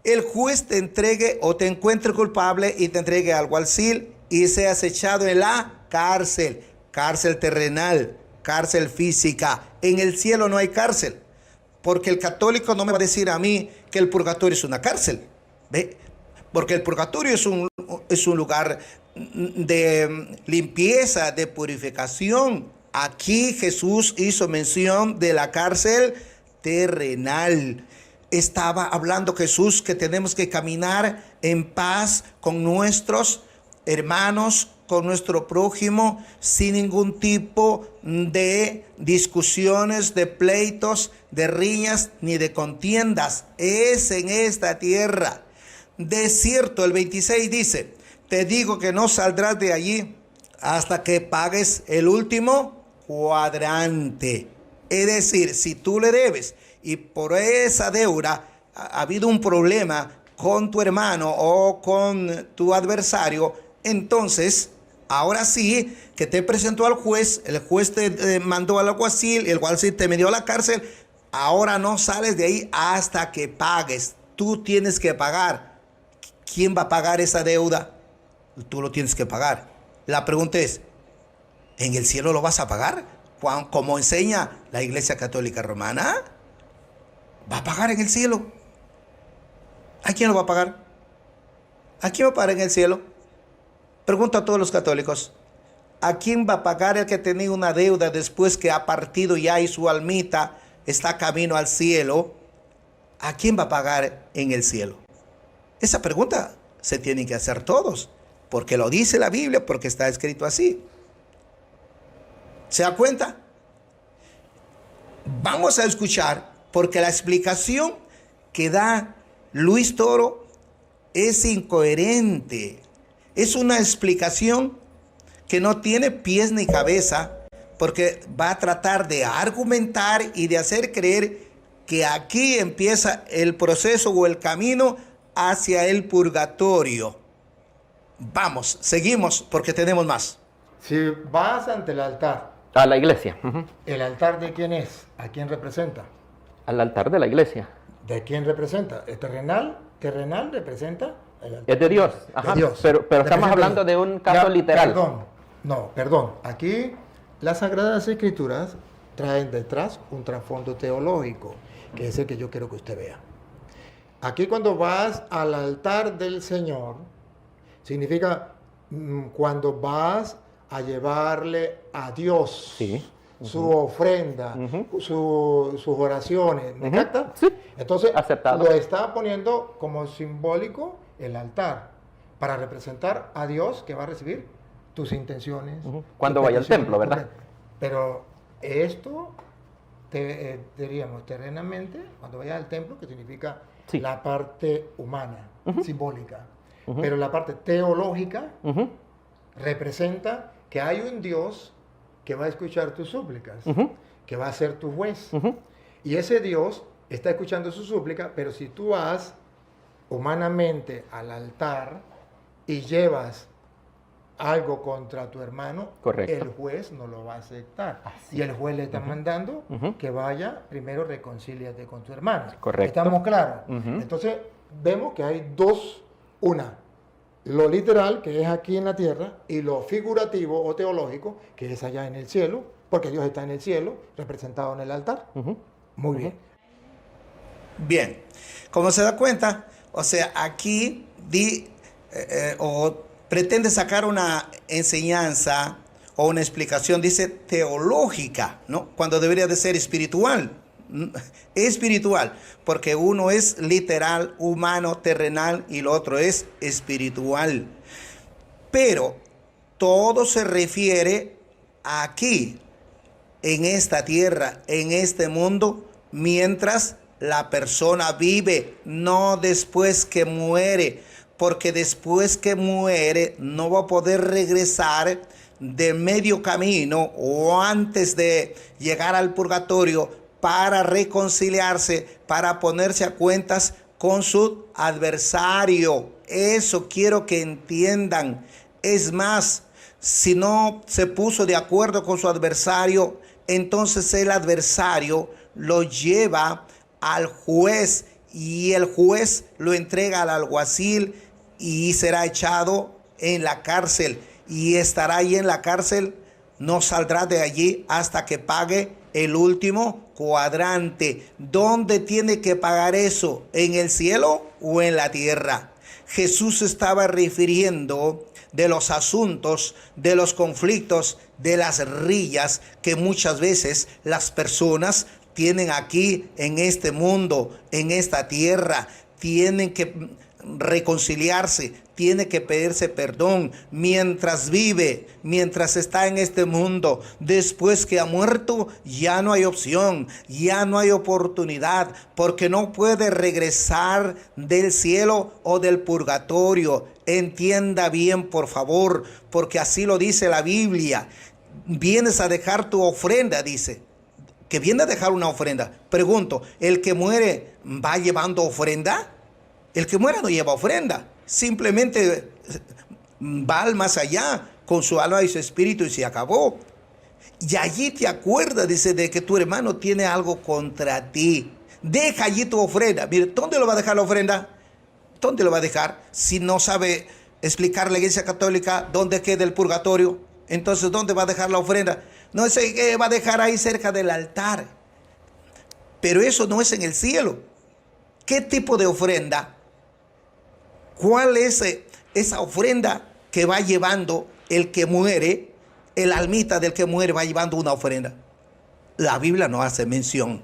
S1: El juez te entregue o te encuentre culpable y te entregue al alguacil y seas echado en la cárcel, cárcel terrenal, cárcel física. En el cielo no hay cárcel, porque el católico no me va a decir a mí que el purgatorio es una cárcel, ¿ve? Porque el purgatorio es un lugar de limpieza, de purificación. Aquí Jesús hizo mención de la cárcel terrenal. Estaba hablando Jesús que tenemos que caminar en paz con nuestros hermanos, con nuestro prójimo, sin ningún tipo de discusiones, de pleitos, de riñas, ni de contiendas. Es en esta tierra. De cierto, el 26 dice, te digo que no saldrás de allí hasta que pagues el último cuadrante. Es decir, si tú le debes y por esa deuda ha habido un problema con tu hermano o con tu adversario, entonces, ahora sí, que te presentó al juez, el juez te mandó al alguacil, el alguacil te metió a la cárcel, ahora no sales de ahí hasta que pagues. Tú tienes que pagar. ¿Quién va a pagar esa deuda? Tú lo tienes que pagar. La pregunta es, ¿en el cielo lo vas a pagar? Como enseña la Iglesia Católica Romana, ¿va a pagar en el cielo? ¿A quién lo va a pagar? ¿A quién va a pagar en el cielo? Pregunto a todos los católicos, ¿a quién va a pagar el que tenía una deuda después que ha partido ya y su almita está camino al cielo? ¿A quién va a pagar en el cielo? Esa pregunta se tiene que hacer todos, porque lo dice la Biblia, porque está escrito así. ¿Se da cuenta? Vamos a escuchar, porque la explicación que da Luis Toro es incoherente. Es una explicación que no tiene pies ni cabeza, porque va a tratar de argumentar y de hacer creer que aquí empieza el proceso o el camino hacia el purgatorio. Vamos, seguimos porque tenemos más.
S2: Si vas ante el altar,
S3: A la iglesia. Ujú.
S2: ¿el altar de quién es? ¿A quién representa?
S3: Al altar de la iglesia.
S2: ¿De quién representa? ¿El terrenal? ¿Terrenal representa? El altar
S3: Es de Dios. Ajá.
S2: de Dios.
S3: Pero estamos
S2: Representa
S3: hablando
S2: Dios.
S3: de un caso
S2: Ya,
S3: literal.
S2: Perdón. No, perdón. Aquí las Sagradas Escrituras traen detrás un trasfondo teológico, que es el que yo quiero que usted vea. Aquí cuando vas al altar del Señor, significa cuando vas a llevarle a Dios
S3: Sí.
S2: su ofrenda, sus oraciones, ¿me capta?
S3: Sí.
S2: Entonces
S3: Aceptado.
S2: lo está poniendo como simbólico el altar, para representar a Dios que va a recibir tus intenciones.
S3: Cuando
S2: tus
S3: vaya al
S2: peticiones,
S3: templo, ¿verdad?
S2: correcto. Pero esto, diríamos, terrenamente, cuando vayas al templo, que significa
S3: Sí.
S2: la parte humana, simbólica. Pero la parte teológica
S3: Ujú.
S2: representa que hay un Dios que va a escuchar tus súplicas, que va a ser tu juez. Y ese Dios está escuchando su súplica, pero si tú vas humanamente al altar y llevas algo contra tu hermano,
S3: Correcto.
S2: el juez no lo va a aceptar. Y el juez le está mandando que vaya, primero reconcíliate con tu hermano.
S3: Correcto.
S2: ¿Estamos claros? Entonces, vemos que hay dos, lo literal, que es aquí en la tierra, y lo figurativo o teológico, que es allá en el cielo, porque Dios está en el cielo, representado en el altar. Muy bien.
S1: Bien, como se da cuenta, o sea, aquí pretende sacar una enseñanza o una explicación, dice teológica, ¿no? Cuando debería de ser espiritual. Espiritual, porque uno es literal, humano, terrenal, y lo otro es espiritual. Pero todo se refiere aquí, en esta tierra, en este mundo, mientras la persona vive, no después que muere, porque después que muere no va a poder regresar de medio camino o antes de llegar al purgatorio para reconciliarse, para ponerse a cuentas con su adversario. Eso quiero que entiendan. Es más, si no se puso de acuerdo con su adversario, entonces el adversario lo lleva al juez y el juez lo entrega al alguacil y será echado en la cárcel y estará ahí en la cárcel, no saldrá de allí hasta que pague el último cuadrante. ¿Dónde tiene que pagar eso? ¿En el cielo o en la tierra? Jesús estaba refiriendo de los asuntos, de los conflictos, de las rillas que muchas veces las personas tienen aquí en este mundo, en esta tierra. Tienen que reconciliarse, tiene que pedirse perdón mientras vive, mientras está en este mundo. Después que ha muerto, ya no hay opción, ya no hay oportunidad, porque no puede regresar del cielo o del purgatorio. Entienda bien, por favor, porque así lo dice la Biblia. Vienes a dejar tu ofrenda, dice. Que viene a dejar una ofrenda. Pregunto, ¿el que muere va llevando ofrenda? El que muere no lleva ofrenda, simplemente va al más allá con su alma y su espíritu y se acabó. Y allí te acuerdas, dice, de que tu hermano tiene algo contra ti. Deja allí tu ofrenda. Mire, ¿dónde lo va a dejar la ofrenda? ¿Dónde lo va a dejar? Si no sabe explicar la Iglesia Católica dónde queda el purgatorio, entonces ¿dónde va a dejar la ofrenda? No sé qué va a dejar ahí cerca del altar. Pero eso no es en el cielo. ¿Qué tipo de ofrenda? ¿Cuál es esa ofrenda que va llevando el que muere? El almita del que muere va llevando una ofrenda. La Biblia no hace mención.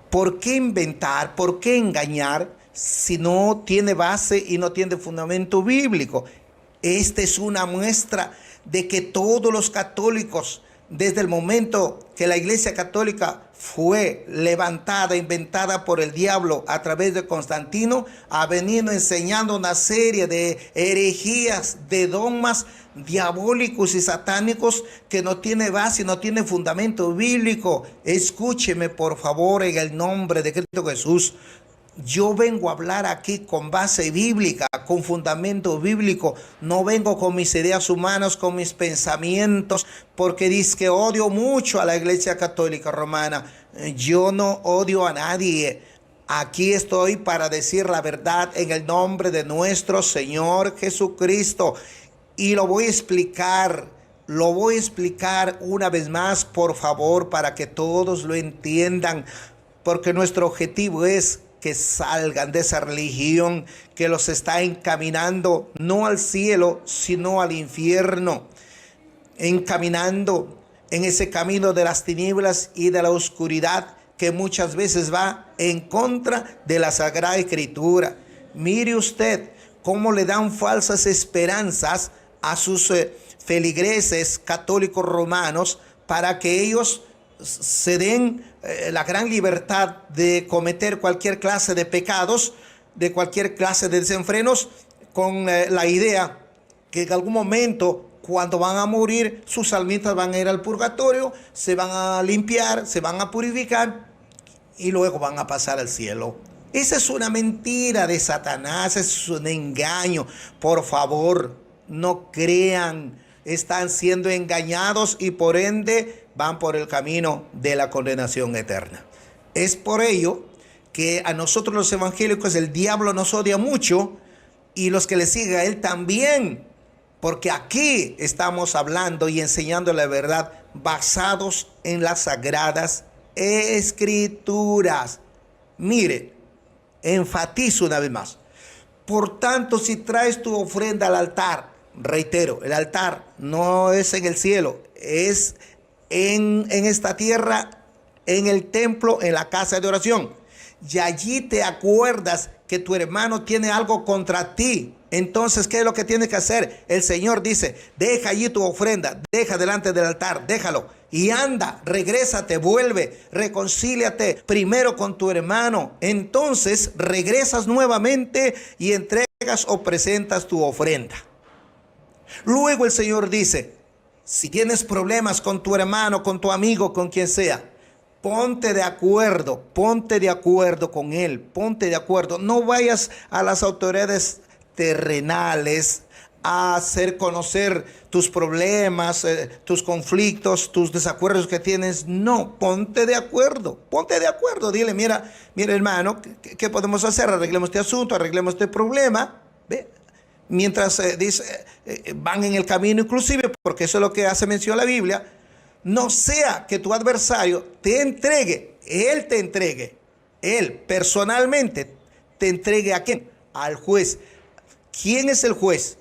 S1: ¿Por qué inventar? ¿Por qué engañar si no tiene base y no tiene fundamento bíblico? Esta es una muestra de que todos los católicos, desde el momento que la Iglesia Católica fue levantada, inventada por el diablo a través de Constantino, ha venido enseñando una serie de herejías, de dogmas diabólicos y satánicos que no tiene base, no tiene fundamento bíblico. Escúcheme, por favor, en el nombre de Cristo Jesús. Yo vengo a hablar aquí con base bíblica, con fundamento bíblico. No vengo con mis ideas humanas, con mis pensamientos, porque dice que odio mucho a la Iglesia Católica Romana. Yo no odio a nadie. Aquí estoy para decir la verdad en el nombre de nuestro Señor Jesucristo. Y lo voy a explicar una vez más, por favor, para que todos lo entiendan. Porque nuestro objetivo es que salgan de esa religión que los está encaminando no al cielo, sino al infierno. Encaminando en ese camino de las tinieblas y de la oscuridad que muchas veces va en contra de la Sagrada Escritura. Mire usted cómo le dan falsas esperanzas a sus feligreses católicos romanos para que ellos se den la gran libertad de cometer cualquier clase de pecados, de cualquier clase de desenfrenos, con la idea que en algún momento, cuando van a morir, sus almitas van a ir al purgatorio, se van a limpiar, se van a purificar y luego van a pasar al cielo. Esa es una mentira de Satanás, es un engaño. Por favor, no crean. Están siendo engañados y por ende van por el camino de la condenación eterna. Es por ello que a nosotros los evangélicos el diablo nos odia mucho y los que le siguen a él también, porque aquí estamos hablando y enseñando la verdad basados en las sagradas escrituras. Mire, enfatizo una vez más. Por tanto, si traes tu ofrenda al altar, reitero, el altar no es en el cielo, es en esta tierra, en el templo, en la casa de oración. Y allí te acuerdas que tu hermano tiene algo contra ti. Entonces, ¿qué es lo que tienes que hacer? El Señor dice, deja allí tu ofrenda, deja delante del altar, déjalo. Y anda, regrésate, vuelve, reconcíliate primero con tu hermano. Entonces, regresas nuevamente y entregas o presentas tu ofrenda. Luego el Señor dice, si tienes problemas con tu hermano, con tu amigo, con quien sea, ponte de acuerdo con él, ponte de acuerdo. No vayas a las autoridades terrenales a hacer conocer tus problemas, tus conflictos, tus desacuerdos que tienes. No, ponte de acuerdo. Dile, mira hermano, ¿qué podemos hacer? Arreglemos este asunto, arreglemos este problema. ¿Ve? Mientras van en el camino inclusive, porque eso es lo que hace mención la Biblia, no sea que tu adversario te entregue, él personalmente te entregue ¿a quién? Al juez. ¿Quién es el juez?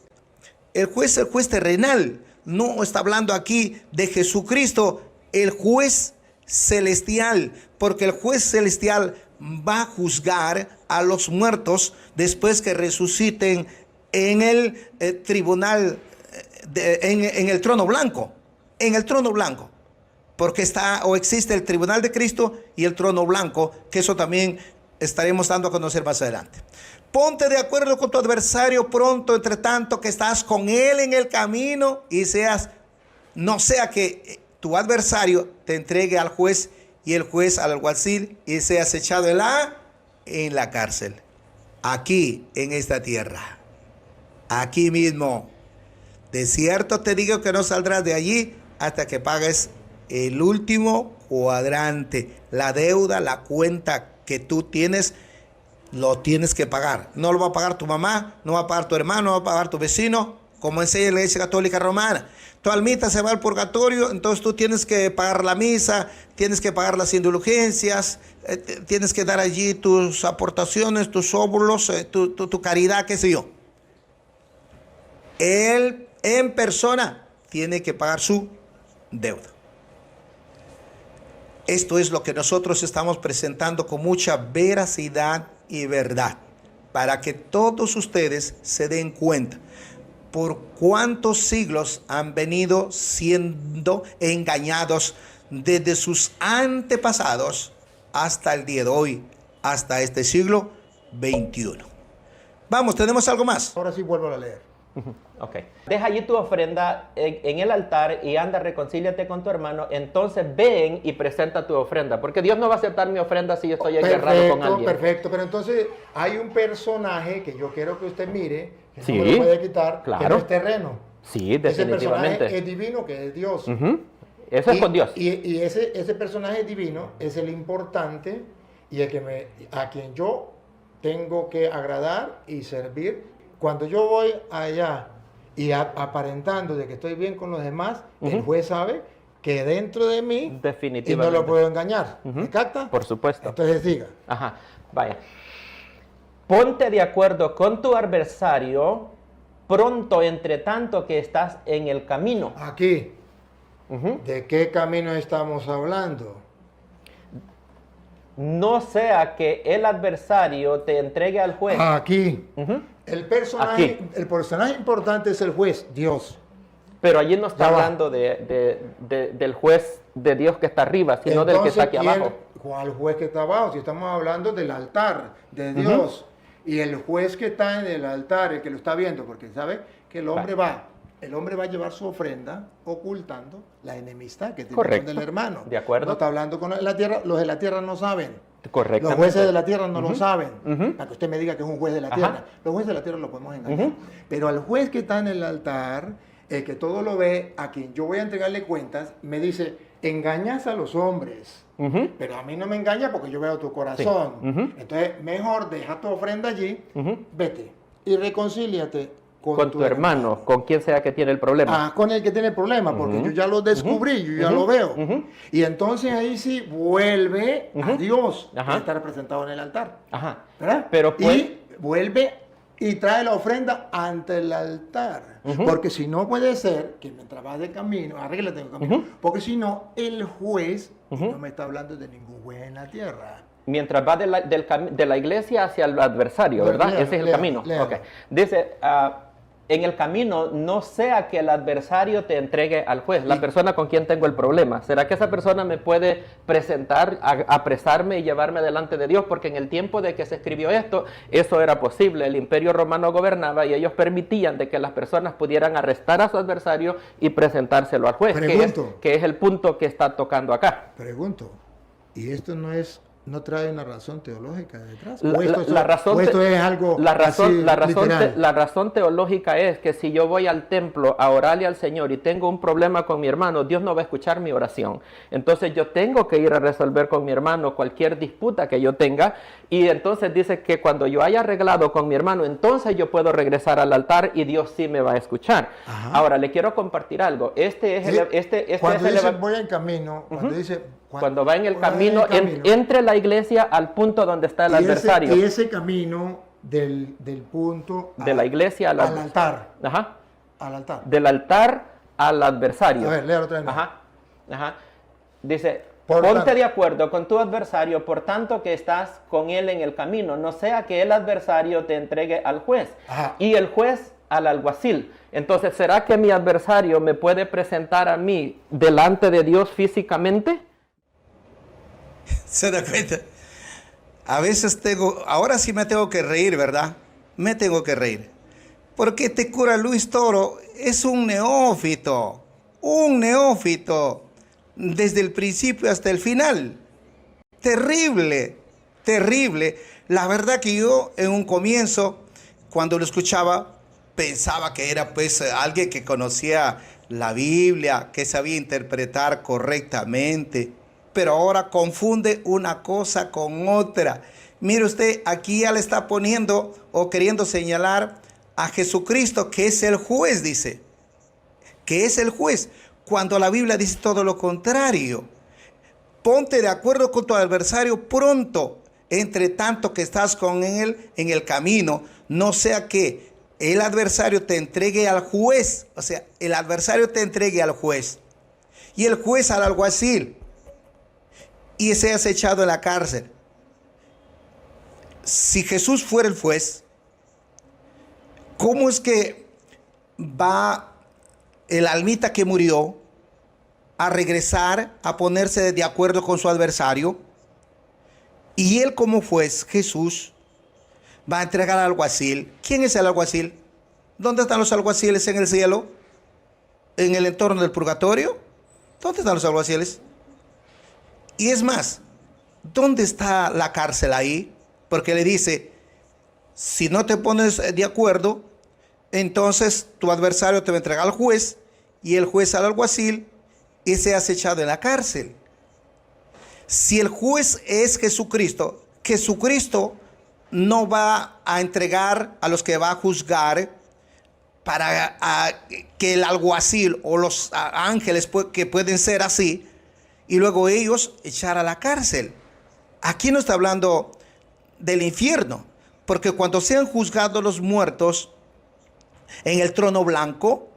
S1: El juez es el juez terrenal. No está hablando aquí de Jesucristo, el juez celestial, porque el juez celestial va a juzgar a los muertos después que resuciten en el tribunal, en el trono blanco. En el trono blanco. Porque existe el tribunal de Cristo y el trono blanco, que eso también estaremos dando a conocer más adelante. Ponte de acuerdo con tu adversario pronto, entre tanto que estás con él en el camino, y no sea que tu adversario te entregue al juez y el juez al alguacil y seas echado en la cárcel. Aquí, en esta tierra. Aquí mismo. De cierto te digo que no saldrás de allí hasta que pagues el último cuadrante. La deuda, la cuenta que tú tienes, lo tienes que pagar. No lo va a pagar tu mamá, no va a pagar tu hermano, no va a pagar tu vecino, como enseña la Iglesia Católica Romana. Tu almita se va al purgatorio, entonces tú tienes que pagar la misa, tienes que pagar las indulgencias, tienes que dar allí tus aportaciones, tus óvulos, tu caridad, qué sé yo. Él en persona tiene que pagar su deuda. Esto es lo que nosotros estamos presentando con mucha veracidad y verdad, para que todos ustedes se den cuenta por cuántos siglos han venido siendo engañados desde sus antepasados hasta el día de hoy, hasta este siglo XXI. Vamos, ¿tenemos algo más?
S2: Ahora sí vuelvo a leer.
S3: Ok. Deja allí tu ofrenda en el altar y anda, reconcíliate con tu hermano. Entonces ven y presenta tu ofrenda. Porque Dios no va a aceptar mi ofrenda si yo estoy agarrado con alguien.
S2: Perfecto, pero entonces hay un personaje que yo quiero que usted mire, que
S3: Sí,
S2: no me lo puede quitar,
S3: claro.
S2: que no es terreno.
S3: Sí,
S2: Ese
S3: definitivamente.
S2: personaje es divino, que es Dios.
S3: Eso es con Dios.
S2: Y ese personaje divino es el importante y a quien yo tengo que agradar y servir. Cuando yo voy allá y aparentando de que estoy bien con los demás, el juez sabe que dentro de mí y no
S3: Definitivamente.
S2: lo puedo engañar. ¿Me capta?
S3: Por supuesto.
S2: Entonces diga.
S3: Ajá, vaya. Ponte de acuerdo con tu adversario pronto, entre tanto que estás en el camino.
S2: Aquí, ¿de qué camino estamos hablando?
S3: No sea que el adversario te entregue al juez.
S2: Aquí.
S3: Ujú.
S2: El personaje importante es el juez, Dios.
S3: Pero allí no está
S2: Ya va.
S3: hablando del juez de Dios que está arriba, sino del que está aquí abajo.
S2: ¿Cuál juez que está abajo? Si estamos hablando del altar de Dios. Y el juez que está en el altar, el que lo está viendo, porque sabe que el hombre va a llevar su ofrenda ocultando la enemistad que tiene
S3: Correcto.
S2: con el hermano.
S3: De acuerdo.
S2: No está hablando con la tierra, los de la tierra no saben.
S3: Correctamente.
S2: Los jueces de la tierra no lo saben, para que usted me diga que es un juez de la
S3: Ajá.
S2: tierra. Los jueces de la tierra lo podemos engañar. Pero al juez que está en el altar, el que todo lo ve, a quien yo voy a entregarle cuentas, me dice, engañas a los hombres, pero a mí no me engaña porque yo veo tu corazón. Entonces, mejor deja tu ofrenda allí, vete y reconcíliate
S3: Con tu hermano, con quien sea que tiene el problema.
S2: con el que tiene el problema, porque yo ya lo descubrí, yo ya lo veo. Y entonces ahí sí vuelve a Dios,
S3: Ajá.
S2: que está representado en el altar.
S3: Ajá.
S2: ¿Verdad?
S3: Pero pues,
S2: y vuelve y trae la ofrenda ante el altar. Porque si no puede ser que mientras vas de camino, arréglate en el camino, porque si no, el juez, y no me está hablando de ningún juez en la tierra.
S3: mientras va de la iglesia hacia el adversario, ¿verdad? Ese es el camino.
S2: Léalo.
S3: Ok. Dice, en el camino no sea que el adversario te entregue al juez, la persona con quien tengo el problema. ¿Será que esa persona me puede presentar, apresarme y llevarme delante de Dios? Porque en el tiempo de que se escribió esto, eso era posible. El imperio romano gobernaba y ellos permitían de que las personas pudieran arrestar a su adversario y presentárselo al juez, que es el punto que está tocando acá.
S2: Pregunto, ¿y esto no trae una razón teológica detrás?
S3: La razón teológica es que si yo voy al templo a orarle al Señor y tengo un problema con mi hermano, Dios no va a escuchar mi oración. Entonces yo tengo que ir a resolver con mi hermano cualquier disputa que yo tenga, y entonces dice que cuando yo haya arreglado con mi hermano, entonces yo puedo regresar al altar y Dios sí me va a escuchar. Ajá. Ahora le quiero compartir algo.
S2: Cuando dice voy en camino,
S3: cuando va en el camino, entre la iglesia al punto donde está el adversario.
S2: Y ese camino del punto
S3: de la iglesia al
S2: altar.
S3: Ajá.
S2: Al altar.
S3: Del altar al adversario.
S2: A ver, léalo otra vez.
S3: Ajá. Dice, ponte de acuerdo con tu adversario, por tanto que estás con él en el camino. No sea que el adversario te entregue al juez. Ajá. Y el juez al alguacil. Entonces, ¿será que mi adversario me puede presentar a mí delante de Dios físicamente?
S1: ¿Se da cuenta? A veces ahora sí me tengo que reír, ¿verdad? Me tengo que reír. Porque este cura Luis Toro es un neófito desde el principio hasta el final. Terrible. La verdad que yo en un comienzo, cuando lo escuchaba, pensaba que era pues alguien que conocía la Biblia, que sabía interpretar correctamente. Pero ahora confunde una cosa con otra. Mire usted, aquí ya le está poniendo o queriendo señalar a Jesucristo, que es el juez, dice. Que es el juez, cuando la Biblia dice todo lo contrario. Ponte de acuerdo con tu adversario pronto, entre tanto que estás con él en el camino, no sea que el adversario te entregue al juez, o sea, el adversario te entregue al juez y el juez al alguacil, y seas echado en la cárcel. Si Jesús fuera el juez, ¿cómo es que va el almita que murió a regresar, a ponerse de acuerdo con su adversario? Y él como juez, Jesús, va a entregar al alguacil. ¿Quién es el alguacil? ¿Dónde están los alguaciles en el cielo? ¿En el entorno del purgatorio? ¿Dónde están los alguaciles? Y es más, ¿dónde está la cárcel ahí? Porque le dice, si no te pones de acuerdo, entonces tu adversario te va a entregar al juez y el juez al alguacil y seas echado en la cárcel. Si el juez es Jesucristo, Jesucristo no va a entregar a los que va a juzgar para que el alguacil o los ángeles que pueden ser así y luego ellos echar a la cárcel. Aquí no está hablando del infierno, porque cuando sean juzgados los muertos en el trono blanco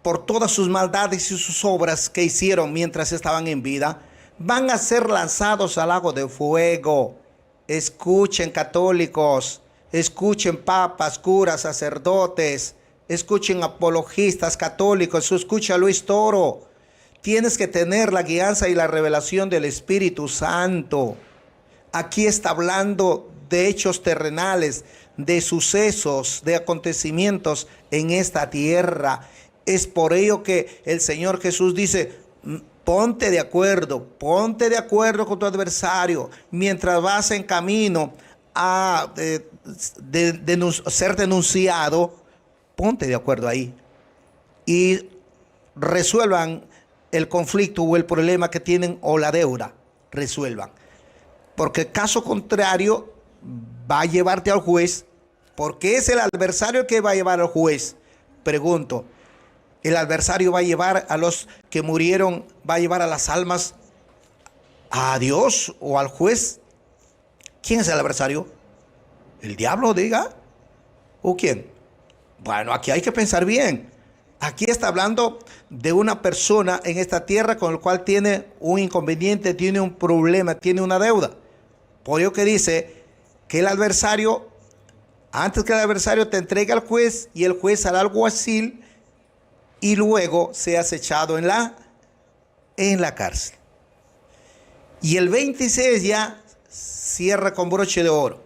S1: por todas sus maldades y sus obras que hicieron mientras estaban en vida, van a ser lanzados al lago de fuego. Escuchen, católicos, escuchen, papas, curas, sacerdotes, escuchen, apologistas católicos, escucha, Luis Toro. Tienes que tener la guianza y la revelación del Espíritu Santo. Aquí está hablando de hechos terrenales, de sucesos, de acontecimientos en esta tierra. Es por ello que el Señor Jesús dice, ponte de acuerdo con tu adversario mientras vas en camino a ser denunciado. Ponte de acuerdo ahí y resuelvan el conflicto o el problema que tienen o la deuda. Resuelvan. Porque caso contrario va a llevarte al juez, porque es el adversario que va a llevar al juez. Pregunto, ¿el adversario va a llevar a los que murieron, va a llevar a las almas a Dios o al juez? ¿Quién es el adversario? ¿El diablo, diga? ¿O quién? Bueno, aquí hay que pensar bien. Aquí está hablando de una persona en esta tierra con el cual tiene un inconveniente, tiene un problema, tiene una deuda. Por ello que dice que el adversario, antes que el adversario te entregue al juez y el juez al alguacil y luego seas echado en la cárcel. Y el 26 ya cierra con broche de oro.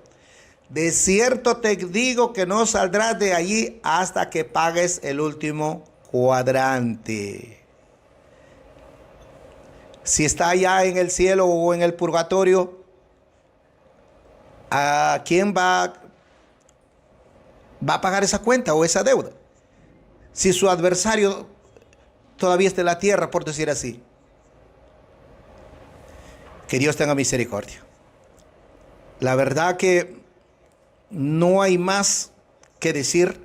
S1: De cierto te digo que no saldrás de allí hasta que pagues el último cuadrante. Si está allá en el cielo o en el purgatorio, ¿a quién va a pagar esa cuenta o esa deuda? Si su adversario todavía está en la tierra, por decir así. Que Dios tenga misericordia. La verdad que no hay más que decir.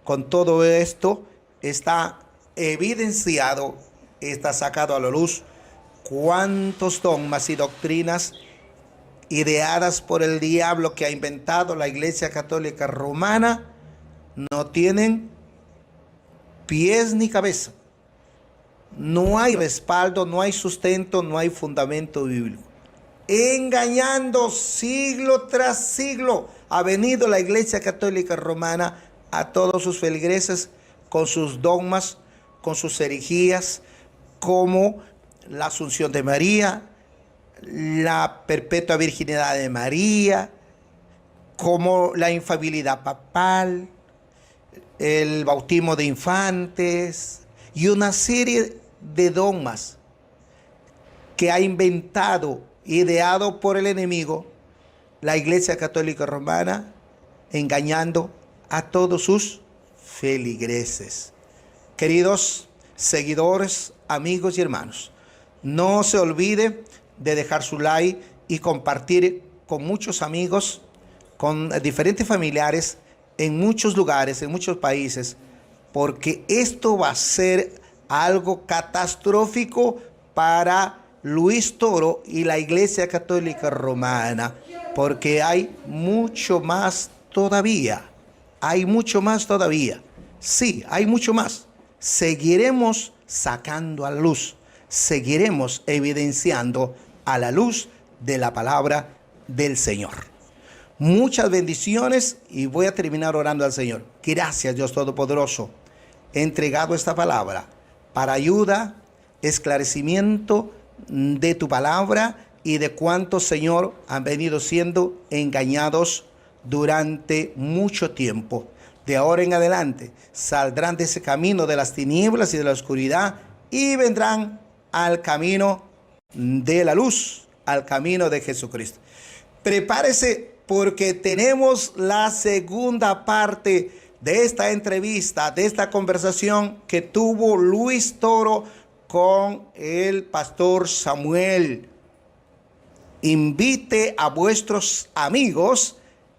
S1: Con todo esto está evidenciado, está sacado a la luz cuántos dogmas y doctrinas ideadas por el diablo que ha inventado la Iglesia Católica Romana no tienen pies ni cabeza. No hay respaldo, no hay sustento, no hay fundamento bíblico. Engañando siglo tras siglo ha venido la Iglesia Católica Romana a todos sus feligreses con sus dogmas, con sus herejías, como la Asunción de María, la perpetua virginidad de María, como la infalibilidad papal, el bautismo de infantes y una serie de dogmas que ha inventado, ideado por el enemigo, la Iglesia Católica Romana, engañando a todos sus feligreses. Queridos seguidores, amigos y hermanos, no se olvide de dejar su like y compartir con muchos amigos, con diferentes familiares, en muchos lugares, en muchos países, porque esto va a ser algo catastrófico para Luis Toro y la Iglesia Católica Romana, porque hay mucho más todavía. Hay mucho más todavía. Sí, hay mucho más. Seguiremos sacando a la luz. Seguiremos evidenciando a la luz de la palabra del Señor. Muchas bendiciones y voy a terminar orando al Señor. Gracias, Dios Todopoderoso. He entregado esta palabra para ayuda, esclarecimiento de tu palabra y de cuántos, Señor, han venido siendo engañados durante mucho tiempo. De ahora en adelante saldrán de ese camino de las tinieblas y de la oscuridad y vendrán al camino de la luz, al camino de Jesucristo. Prepárese porque tenemos la segunda parte de esta entrevista, de esta conversación que tuvo Luis Toro con el pastor Samuel. Invite a vuestros amigos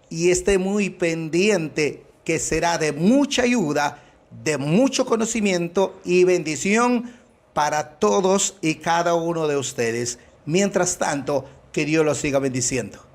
S1: y esté muy pendiente, que será de mucha ayuda, de mucho conocimiento y bendición para todos y cada uno de ustedes. Mientras tanto, que Dios los siga bendiciendo.